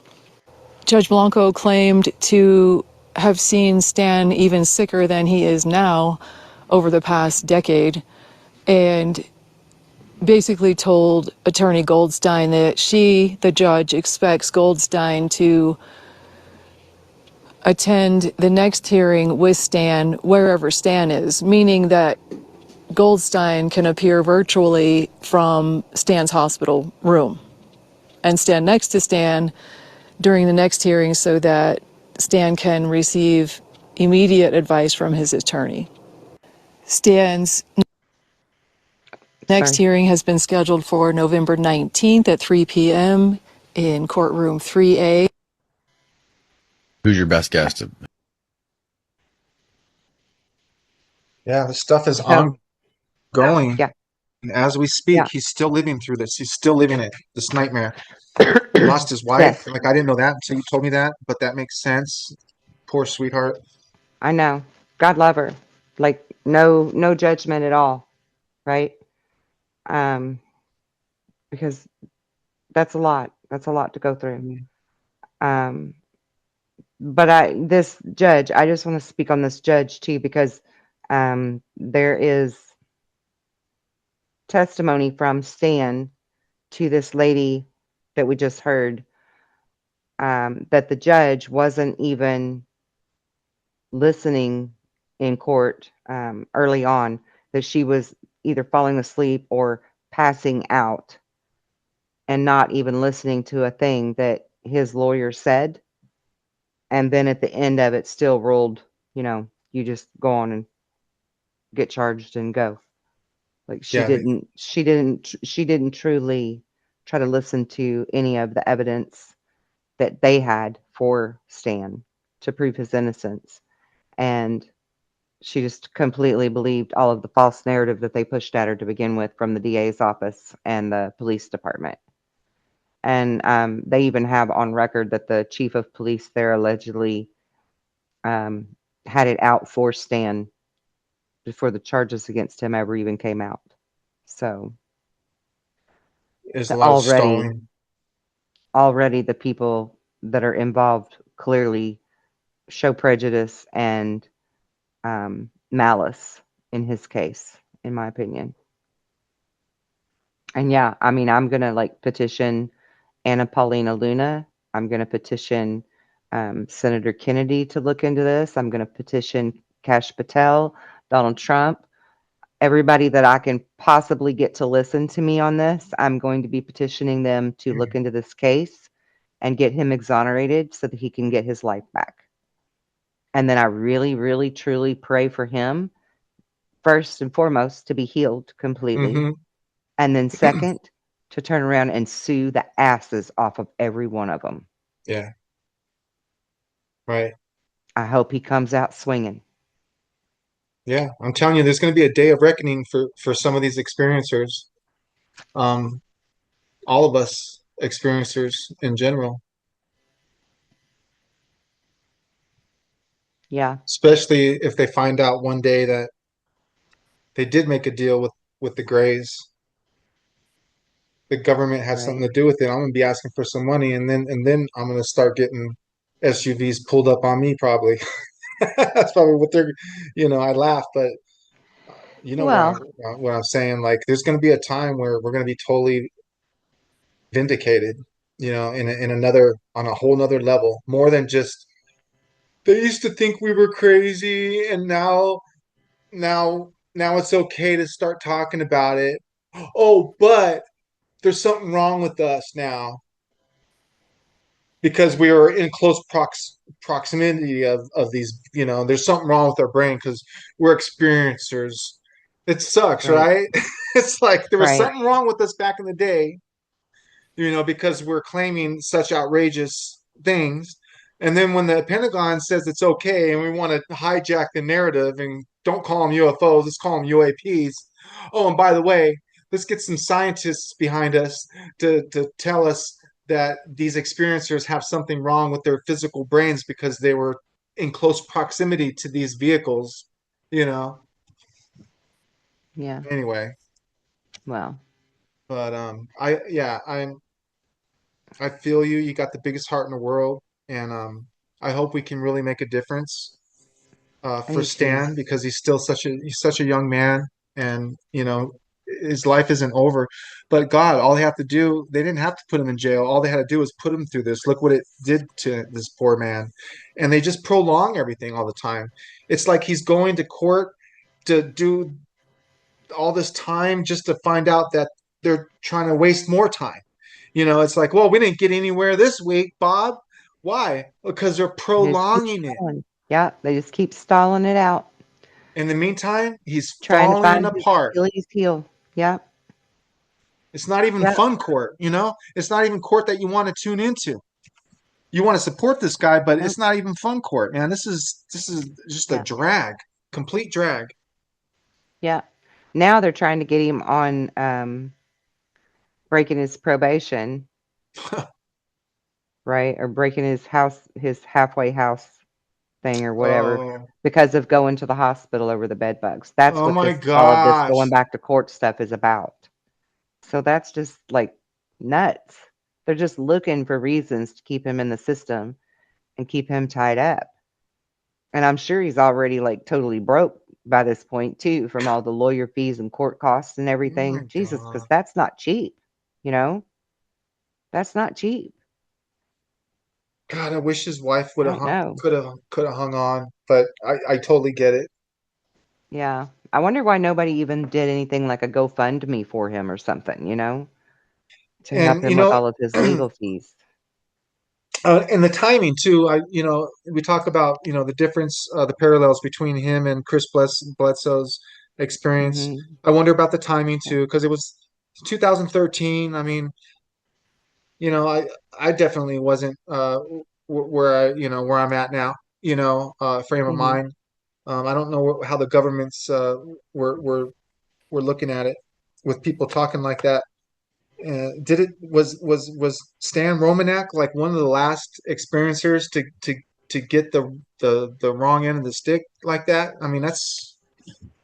Judge Blanco claimed to have seen Stan even sicker than he is now over the past decade, and basically told attorney Goldstein that she, the judge, expects Goldstein to attend the next hearing with Stan wherever Stan is, meaning that Goldstein can appear virtually from Stan's hospital room and stand next to Stan during the next hearing so that Stan can receive immediate advice from his attorney. Stan's next Sorry. hearing has been scheduled for November 19th at 3 p.m. in courtroom 3A. Who's your best guess? Yeah, this stuff is So, ongoing. yeah. And as we speak, Yeah. he's still living through this. He's still living it, this nightmare. He lost his wife. Yes, Like, I didn't know that until you told me that, but that makes sense. Poor sweetheart. I know. God love her. Like no judgment at all, right? Um, because that's a lot. That's a lot to go through. Um, but this judge, I just want to speak on this judge too, because there is testimony from Stan to this lady that we just heard, that the judge wasn't even listening in court early on, that she was either falling asleep or passing out and not even listening to a thing that his lawyer said. And then at the end of it, still ruled, you just go on and get charged and go. Like Yeah, she didn't truly try to listen to any of the evidence that they had for Stan to prove his innocence. And she just completely believed all of the false narrative that they pushed at her to begin with from the DA's office and the police department. And they even have on record that the chief of police there allegedly had it out for Stan before the charges against him ever even came out. So there's a lot of stalling. already the people that are involved clearly show prejudice and malice in his case, in my opinion. And yeah, I mean, I'm gonna petition Anna Paulina Luna. I'm gonna petition Senator Kennedy to look into this. I'm gonna petition Kash Patel, Donald Trump, everybody that I can possibly get to listen to me on this. I'm going to be petitioning them to look into this case and get him exonerated so that he can get his life back. And then I really, really, truly pray for him, first and foremost, to be healed completely. Mm-hmm. And then second, to turn around and sue the asses off of every one of them. Yeah. Right. I hope he comes out swinging. Yeah, I'm telling you, there's going to be a day of reckoning for some of these experiencers. All of us experiencers in general. Yeah. Especially if they find out one day that they did make a deal with the Greys. The government had something to do with it. I'm gonna be asking for some money, and then I'm gonna start getting SUVs pulled up on me. Probably that's probably what they're. I laugh, but you know Well, what I'm saying. Like, there's gonna be a time where we're gonna be totally vindicated. In another on a whole nother level, more than just They used to think we were crazy, and now it's okay to start talking about it. Oh, but there's something wrong with us now because we are in close proximity of these. There's something wrong with our brain because we're experiencers. It sucks, Right. right? It's like there was Right. something wrong with us back in the day, because we're claiming such outrageous things. And then when the Pentagon says it's okay and we want to hijack the narrative and don't call them UFOs, let's call them UAPs. Oh, and by the way, let's get some scientists behind us to tell us that these experiencers have something wrong with their physical brains because they were in close proximity to these vehicles, you know. Yeah. Anyway, Well, but I feel you. You got the biggest heart in the world, and I hope we can really make a difference I for do too. Stan because he's such a young man, and his life isn't over. But God, all they have to do, they didn't have to put him in jail. All they had to do was put him through this. Look what it did to this poor man, and they just prolong everything all the time. It's like he's going to court to do all this time just to find out that they're trying to waste more time. It's like, well, we didn't get anywhere this week, Bob. Why? Because they're They just keep prolonging it. stalling. Yeah, they just keep stalling it out, In the meantime, he's trying to falling find his apart. Achilles heel. Yeah. It's not even Yeah. fun court. It's not even court that you want to tune into. You want to support this guy, but Nope. it's not even fun court, man. This is just a Yeah. drag, complete drag. Yeah. Now they're trying to get him on breaking his probation, right? Or breaking his halfway house thing or whatever Oh, because of going to the hospital over the bed bugs. That's oh what my all of this going gosh. back to court stuff is about. So that's just like nuts. They're just looking for reasons to keep him in the system and keep him tied up. And I'm sure he's already like totally broke by this point too from all the lawyer fees and court costs and Oh my everything. Jesus, because God. that's not cheap, you know? That's not cheap. God, I wish his wife would I have don't know. could have hung on, but I totally get it. Yeah. I wonder why nobody even did anything like a GoFundMe for him or something, to help And him with all of his legal fees. and the timing too. We talk about the difference, the parallels between him and Bledsoe's experience. Hmm. I wonder about the timing Yeah. too, because it was 2013. I mean, I definitely wasn't where I'm at now. Frame of Hmm. mind. I don't know how the governments were looking at it with people talking like that. Did it was Stan Romanek like one of the last experiencers to get the wrong end of the stick like that? I mean,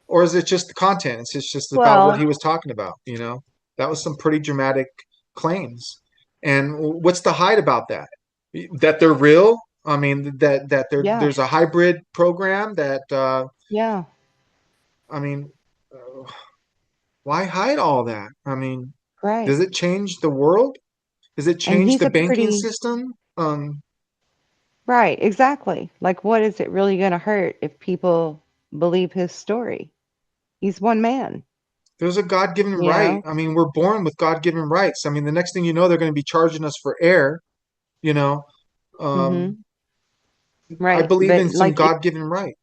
or is it just the content? It's just about what he Well, was talking about. That was some pretty dramatic claims. And what's the hide about that? That they're real? I mean, yeah. there's a hybrid program that Yeah. I mean, uh, why hide all that? I mean, Right. does it change the world? Does it And change he's the a banking pretty system? right, exactly. Like, what is it really going to hurt if people believe his story? He's one man, There's a God-given you right. know? I mean, we're born with God-given rights. I mean, the next thing you know, they're going to be charging us for air. You know, um, Hmm. I Right. believe But in some like if God-given right.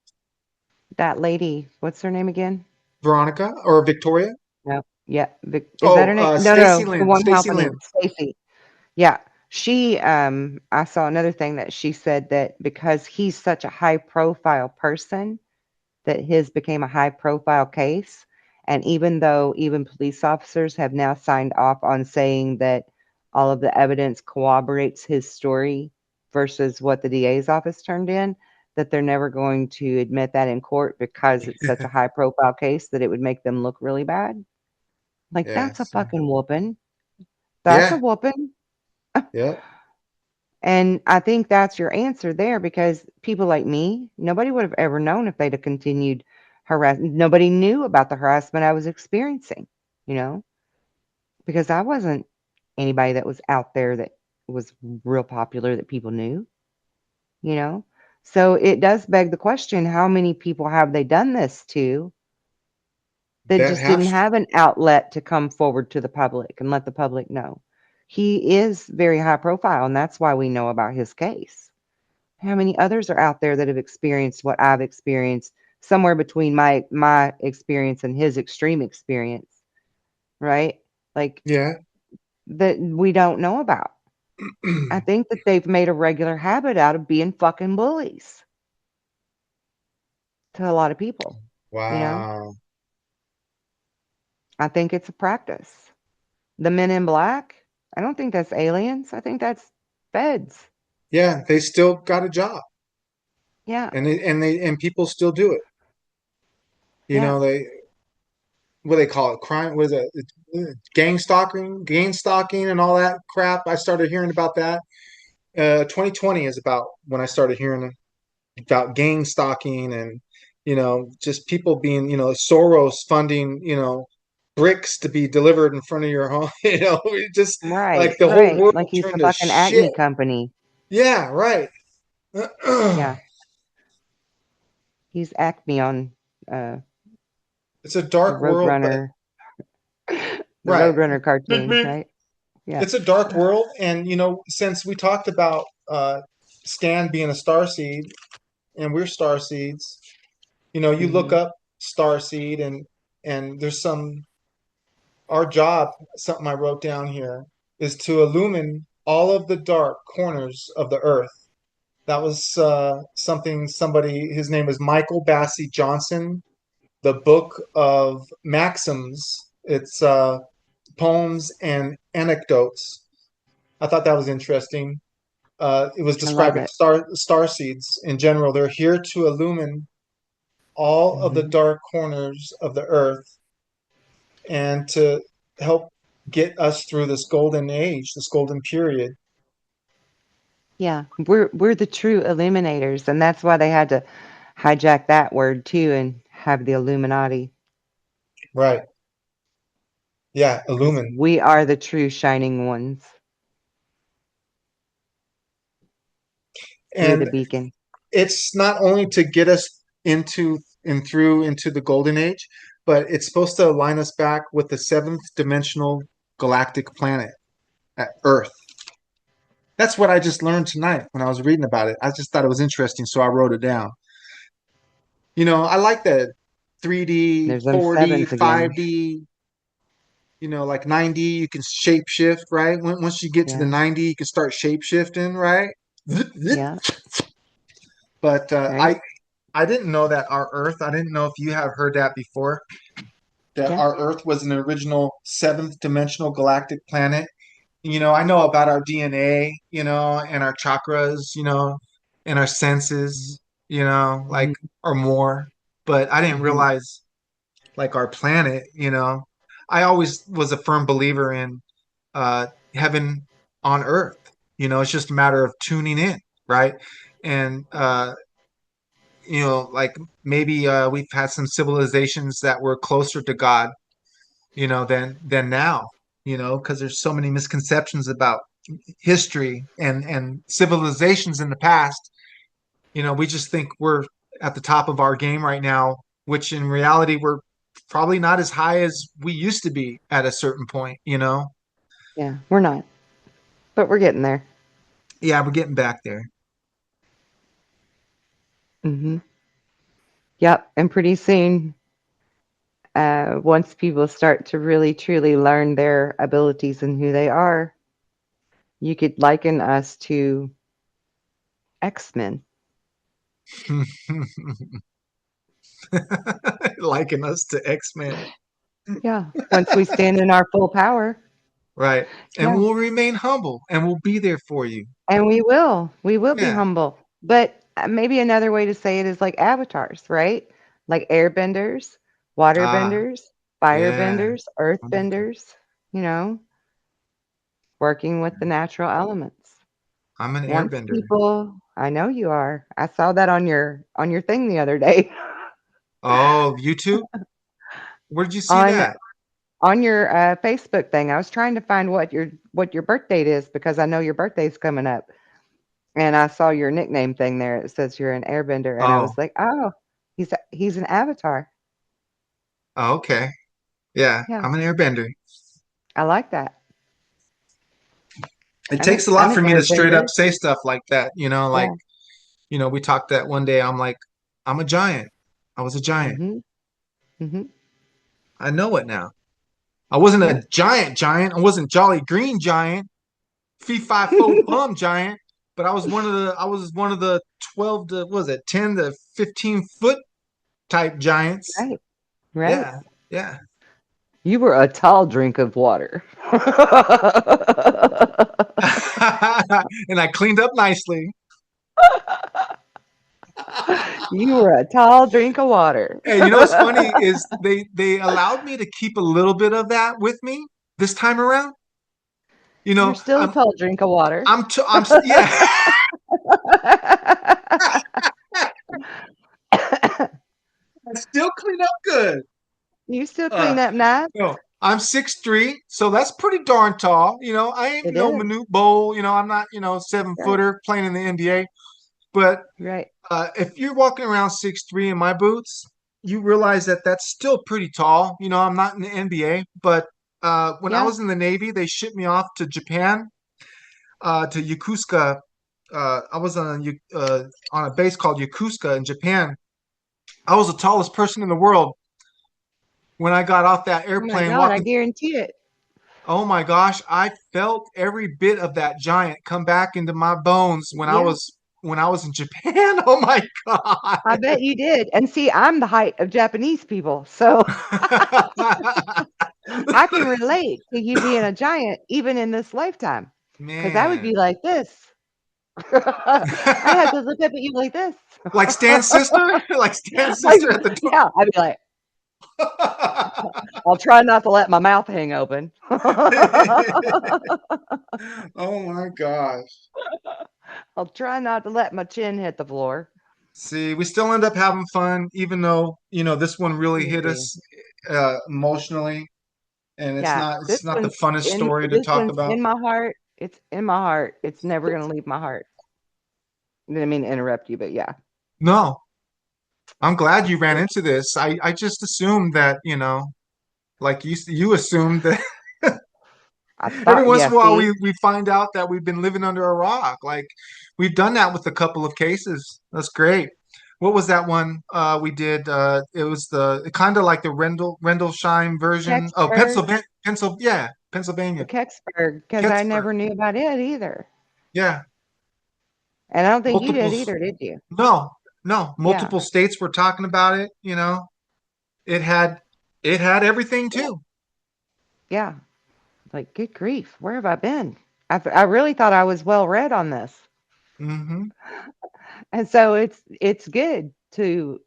that lady, what's her name again? Veronica or Victoria? No. Yeah. Is that Oh, her name? No, no, Stacy no. The Lynn. one Stacy helping Lynn. him, Stacy. Yeah. I saw another thing that she said that because he's such a high profile person, that his became a high profile case. And even though even police officers have now signed off on saying that all of the evidence corroborates his story versus what the DA's office turned in, that they're never going to admit that in court because it's such a high profile case that it would make them look really bad. Like, Yeah. that's a So, fucking whooping. That's a yeah. whooping. Yeah. And I think that's your answer there because people like me, nobody would have ever known if they'd have continued harassment. Nobody knew about the harassment I was experiencing, you know, because I wasn't anybody that was out there that was real popular that people knew, you know. So it does beg the question, how many people have they done this to that That just have didn't have an outlet to come forward to the public and let the public know? He is very high profile, and that's why we know about his case. How many others are out there that have experienced what I've experienced, somewhere between my experience and his extreme experience, right? Like, yeah. that we don't know about. I think that they've made a regular habit out of being fucking bullies to a lot of people, you know? Wow. I think it's a practice. The Men in Black, I don't think that's aliens. I think that's feds. Yeah, they still got a job, Yeah, and people still do it. You yeah. know, they what do they call it? Crime, was it gang stalking, and all that crap. I started hearing about that. 2020 is about when I started hearing about gang stalking, and just people being, Soros funding, bricks to be delivered in front of your home. It just Right, like the whole right. world Like he's the turned to fucking shit. Acme company. Yeah, right. Yeah, he's Acme on uh It's a the dark world, but Roadrunner, the right. Roadrunner Meep, cartoon, meep. right? Yeah. It's a dark world, and since we talked about Stan being a starseed, and we're starseeds, you look Hmm. up starseed, and there's our job, something I wrote down here, is to illumine all of the dark corners of the earth. That was somebody, his name is Michael Bassey Johnson. The book of Maxims, it's poems and anecdotes. I thought that was interesting. It was I love describing it. star seeds in general. They're here to illumine all of the Hmm. dark corners of the earth and to help get us through this golden age, this golden period. Yeah, we're the true illuminators, and that's why they had to hijack that word too and have the Illuminati, Right. Yeah, because illumine. we are the true shining ones. We're the And beacon. it's not only to get us into and through into the golden age, but it's supposed to align us back with the seventh dimensional galactic planet at Earth. That's what I just learned tonight when I was reading about it. I just thought it was interesting, so I wrote it down. I like that 3D, There's them 4D, sevens again. 5D, like 9D, you can shape shift, right? Once you get to the Yeah, 9D, you can start shape shifting, right? yeah, But right. I didn't know that our Earth, I didn't know if you have heard that before, that Yeah. our Earth was an original seventh dimensional galactic planet. I know about our DNA, and our chakras, and our senses, like, Hmm. or more. But I didn't Hmm. realize, like, our planet, I always was a firm believer in heaven on earth. It's just a matter of tuning in, right? And like, maybe we've had some civilizations that were closer to God, than now, because there's so many misconceptions about history and civilizations in the past. We just think we're at the top of our game right now, which in reality we're probably not as high as we used to be at a certain point. Yeah, we're not, but we're getting there. Yeah, we're getting back there. Hmm. Yep. And pretty soon, once people start to really truly learn their abilities and who they are, you could liken us to X-Men. Liken us to X-Men. Yeah. Once we stand in our full power. Right. And Yeah. we'll remain humble and we'll be there for you. And we will. We will be Yeah. humble. But maybe another way to say it is like avatars, right? Like airbenders, Ah, waterbenders, yeah. firebenders, Wonderful. earthbenders, you know, working with the natural elements. I'm an Once airbender. people, I know you are. I saw that on your thing the other day. Oh, YouTube? Where did you see on that? on your Facebook thing. I was trying to find what your birth date is because I know your birthday's coming up. And I saw your nickname thing there. It says you're an airbender, and I Oh, was like, oh, he's an avatar. oh, okay. Yeah, Yeah, I'm an airbender. I like that. It takes a lot I'm for an me to straight up airbender. say stuff like that. Like, Yeah. we talked that one day. I'm like, I'm a giant. I was a giant. Mhm. Mhm. I know it now. I wasn't a Yep. giant. I wasn't Jolly Green Giant, fee fi fo fum giant, but I was one of the 12 to, what was it, 10 to 15 foot type giants. Right. Right. Yeah, yeah. You were a tall drink of water. And I cleaned up nicely. You were a tall drink of water. Hey, you know what's funny is they allowed me to keep a little bit of that with me this time around. You You're know, still a tall drink of water. yeah. I still clean up good. You still Uh, clean up nice? I'm 6'3", so that's pretty darn tall. I ain't It no is. minute bowl. I'm not, 7 footer playing in the NBA. But Right. if you're walking around 6'3" in my boots, you realize that that's still pretty tall. I'm not in the NBA, but when I Yeah. was in the Navy, they shipped me off to Japan, to Yokosuka. I was on a base called Yokosuka in Japan. I was the tallest person in the world when I got off that Oh my airplane God, I walking. guarantee it. Oh my gosh, I felt every bit of that giant come back into my bones when I Yeah, was when I was in Japan. Oh my God. I bet you did. And see, I'm the height of Japanese people, so I can relate to you being a giant even in this lifetime. Because I would be Man. like this. I'd have to look up at you like this. Like Stan's sister? Like Stan's Like, sister at the yeah, I'd be like, door. I'll try not to let my mouth hang open. Oh my gosh. I'll try not to let my chin hit the floor. See, we still end up having fun, even though, this one really We hit do. us emotionally, and it's Yeah, not it's not the funnest story to this talk one's about. in my heart. It's in my heart. It's never gonna leave my heart. Didn't mean to interrupt you, but yeah. No, I'm glad you ran into this. I just assumed that, like you assumed that I every thought, once yeah, in a while see, we find out that we've been living under a rock. Like we've done that with a couple of cases. That's great. What was that one we did? It was the kind of like the Rendlesham version. Oh, Kecksburg, the Pennsylvania. Kecksburg, because I Pittsburgh. never knew about it either. Yeah, And I don't think you did multiple. either, did you? No, no, Yeah, multiple states were talking about it. It had it had everything yeah, too. yeah. Like, good grief, where have I been? I really thought I was well read on this, Hmm. and so it's good to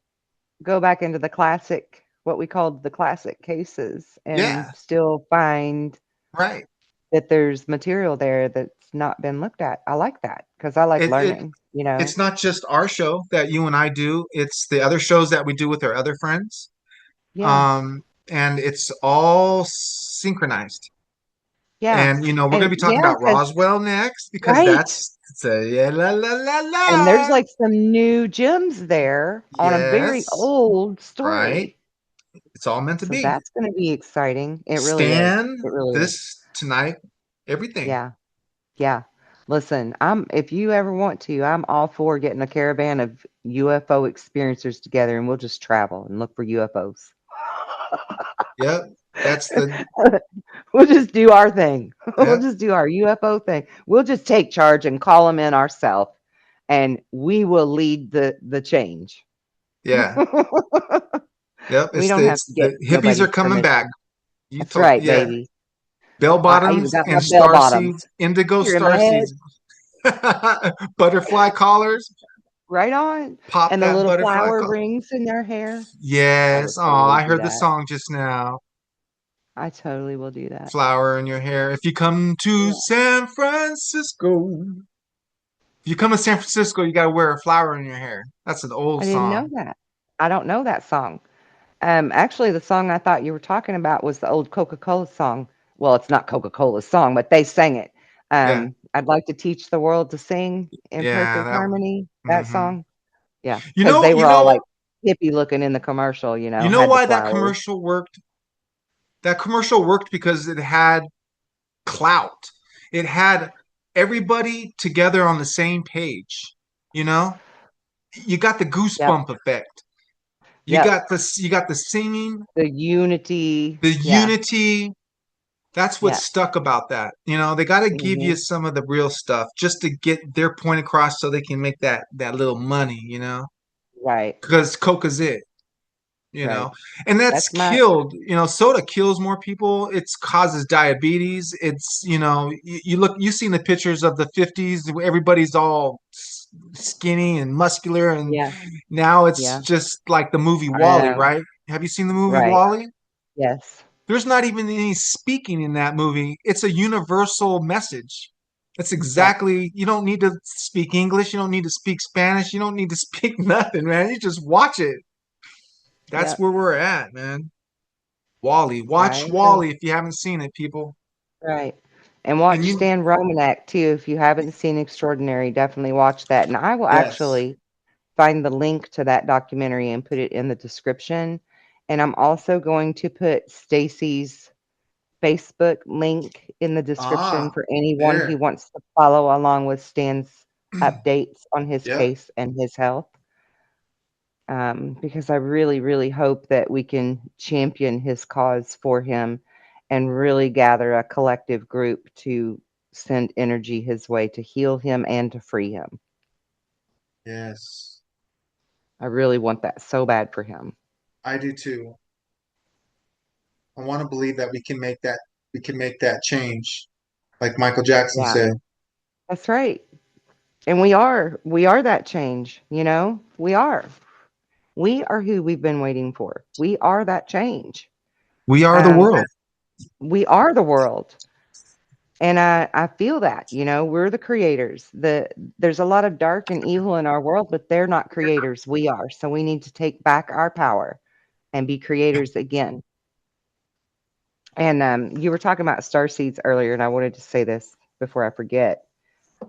go back into the classic, what we called the classic cases, and Yeah, still find right. that there's material there that's not been looked at. I like that because I like It learning, it's not just our show that you and I do. It's the other shows that we do with our other friends. Yeah, Um, and it's all synchronized. yeah, And we're and gonna be talking yeah, about because Roswell next because right, that's it's a yeah la la la and there's, la. like, some new gems there on a very Yes, old right. story, It's all meant to so be. that's gonna be exciting. It really is. Stan, It really is. this tonight, everything. Yeah, yeah. Listen, if you ever want to, I'm all for getting a caravan of UFO experiencers together, and we'll just travel and look for UFOs. Yep, that's the We'll just do our thing. We'll yep, just do our UFO thing. We'll just take charge and call them in ourselves, and we will lead the change. yeah, yep. We It's don't the have it's to get the hippies are nobody's coming back. permission. You That's told right, yeah. baby. Bell I even bottoms got my and bell star bottoms seeds, indigo here in star my head, seeds, butterfly collars. right on, Pop and the that little butterfly flower collar. rings in their hair. I would Yes. Oh, totally I do heard the that. song just now. I totally will do that. Flower in your hair. If you come to Yeah. San Francisco, if you come to San Francisco, you got to wear a flower in your hair. That's an old I didn't know song. that. I don't know that song. Actually, the song I thought you were talking about was the old Coca-Cola song. Well, it's not Coca-Cola's song, but they sang it. Yeah. I'd like to teach the world to sing in Yeah. perfect That. harmony. That Hmm. song. Yeah, You because know. they You were all know. like hippie looking in the commercial, You know had the why that flowers. commercial worked? That commercial worked because it had clout. It had everybody together on the same page. You know, you got the Yep. goosebump effect. Yep. You got the singing, The unity. the Yeah. unity. That's what Yes. stuck about that. You know, they got to give Hmm. you some of the real stuff just to get their point across so they can make that little money, you know? Right. Because Coke is it, you Right. know? And that's That's my. killed, you know, soda kills more people. It causes diabetes. It's, you know, you look, you've seen the pictures of the 50s, where everybody's all skinny and muscular, and Yeah. now it's Yeah. just like the movie I Wally, know. right? Have you seen the movie Right. Wally? Yes. There's not even any speaking in that movie. It's a universal message. It's Yep. exactly, you don't need to speak English. You don't need to speak Spanish. You don't need to speak nothing, man. You just watch it. That's Yep. where we're at, man. Wally. I Watch agree. Wally if you haven't seen it, people. Right. And And watch you, Stan Romanek too. If you haven't seen Extraordinary, definitely watch that. And I will yes. actually find the link to that documentary and put it in the description. And I'm also going to put Stacy's Facebook link in the description Ah, for anyone who there. wants to follow along with Stan's updates on his Yep. case and his health. Because I really, really hope that we can champion his cause for him and really gather a collective group to send energy his way to heal him and to free him. Yes. I really want that so bad for him. I do too. I want to believe that we can make that change, like Michael Jackson Yeah, said. that's right. And we are that change, we are. We are who we've been waiting for. We are that change. We are the Um, world. we are the world. And I feel that, we're the creators. There's a lot of dark and evil in our world, but they're not creators. We are. So we need to take back our power and be creators again. And you were talking about starseeds earlier, and I wanted to say this before I forget,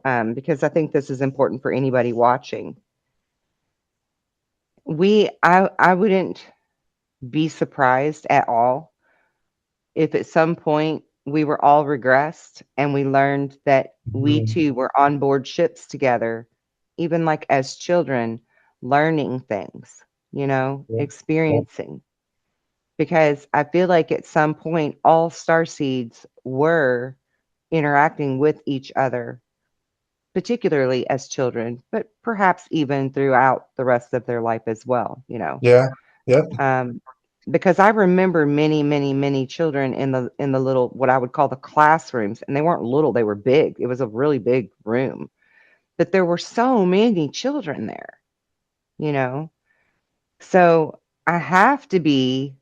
because I think this is important for anybody watching. I wouldn't be surprised at all if at some point we were all regressed and we learned that we Mhm. too were on board ships together, even like as children, learning things, Yep. experiencing. Because I feel like at some point all star seeds were interacting with each other, particularly as children, but perhaps even throughout the rest of their life as well. Yeah. Yep. Um, because I remember many, many, many children in the little what I would call the classrooms, and they weren't little, they were big. It was a really big room. But there were so many children there, you know. So I have to be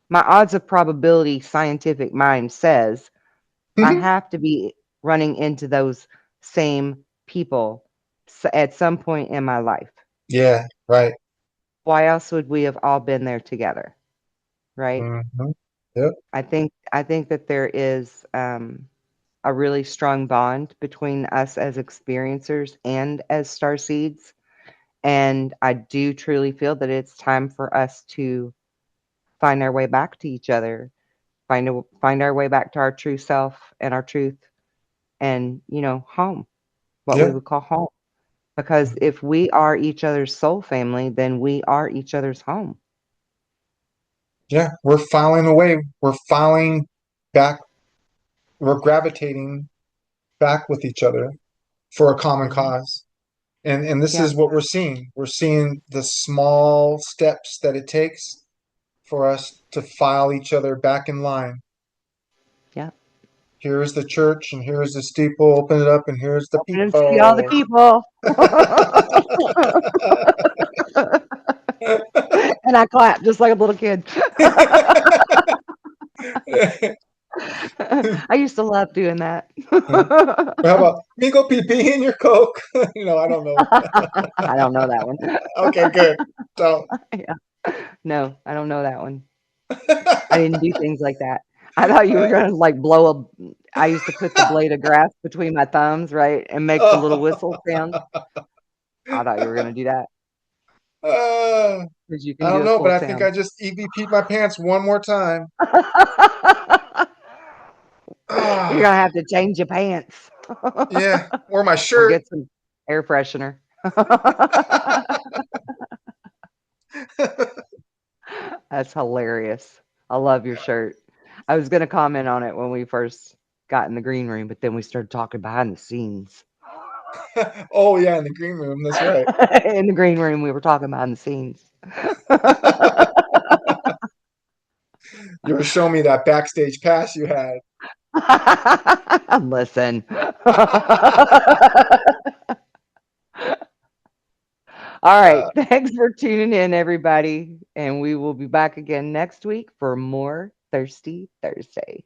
my odds of probability scientific mind says I have to be running into those same people at some point in my life. Yeah. Right. Why else would we have all been there together, right? Hmm. Yep. I think that there is a really strong bond between us as experiencers and as starseeds, and I do truly feel that it's time for us to find our way back to each other, find our way back to our true self and our truth, and home, what we Yep. would call home. Because if we are each other's soul family, then we are each other's home. Yeah. We're filing away. We're filing back. We're gravitating back with each other for a common Mhm. cause. And this Yeah, is what we're seeing. We're seeing the small steps that it takes for us to file each other back in line. yeah. Here's the church, and here's the steeple. Open it up, and here's the Open and see all the people. people. And I clap just like a little kid. I used to love doing that. How about me go pee pee in your Coke? I don't know. I don't know that one. Okay, good. So, Yeah. No, I don't know that one. I didn't do things like that. I thought you were gonna like blow a. I used to put the blade of grass between my thumbs, right, and make the little whistle sound. I thought you were gonna do that Uh, because you I can don't do a know, but cool I think sound. I just EVP'd my pants one more time. You're Ah, gonna have to change your pants yeah, or my or shirt. get some air freshener. That's hilarious. I love your shirt. I was gonna comment on it when we first got in the green room, but then we started talking behind the scenes. Oh yeah, in the green room. That's right. In the green room, we were talking behind the scenes. You were showing me that backstage pass you had. Listen. All right. Uh, Thanks for tuning in, everybody. And we will be back again next week for more Thirsty Thursday.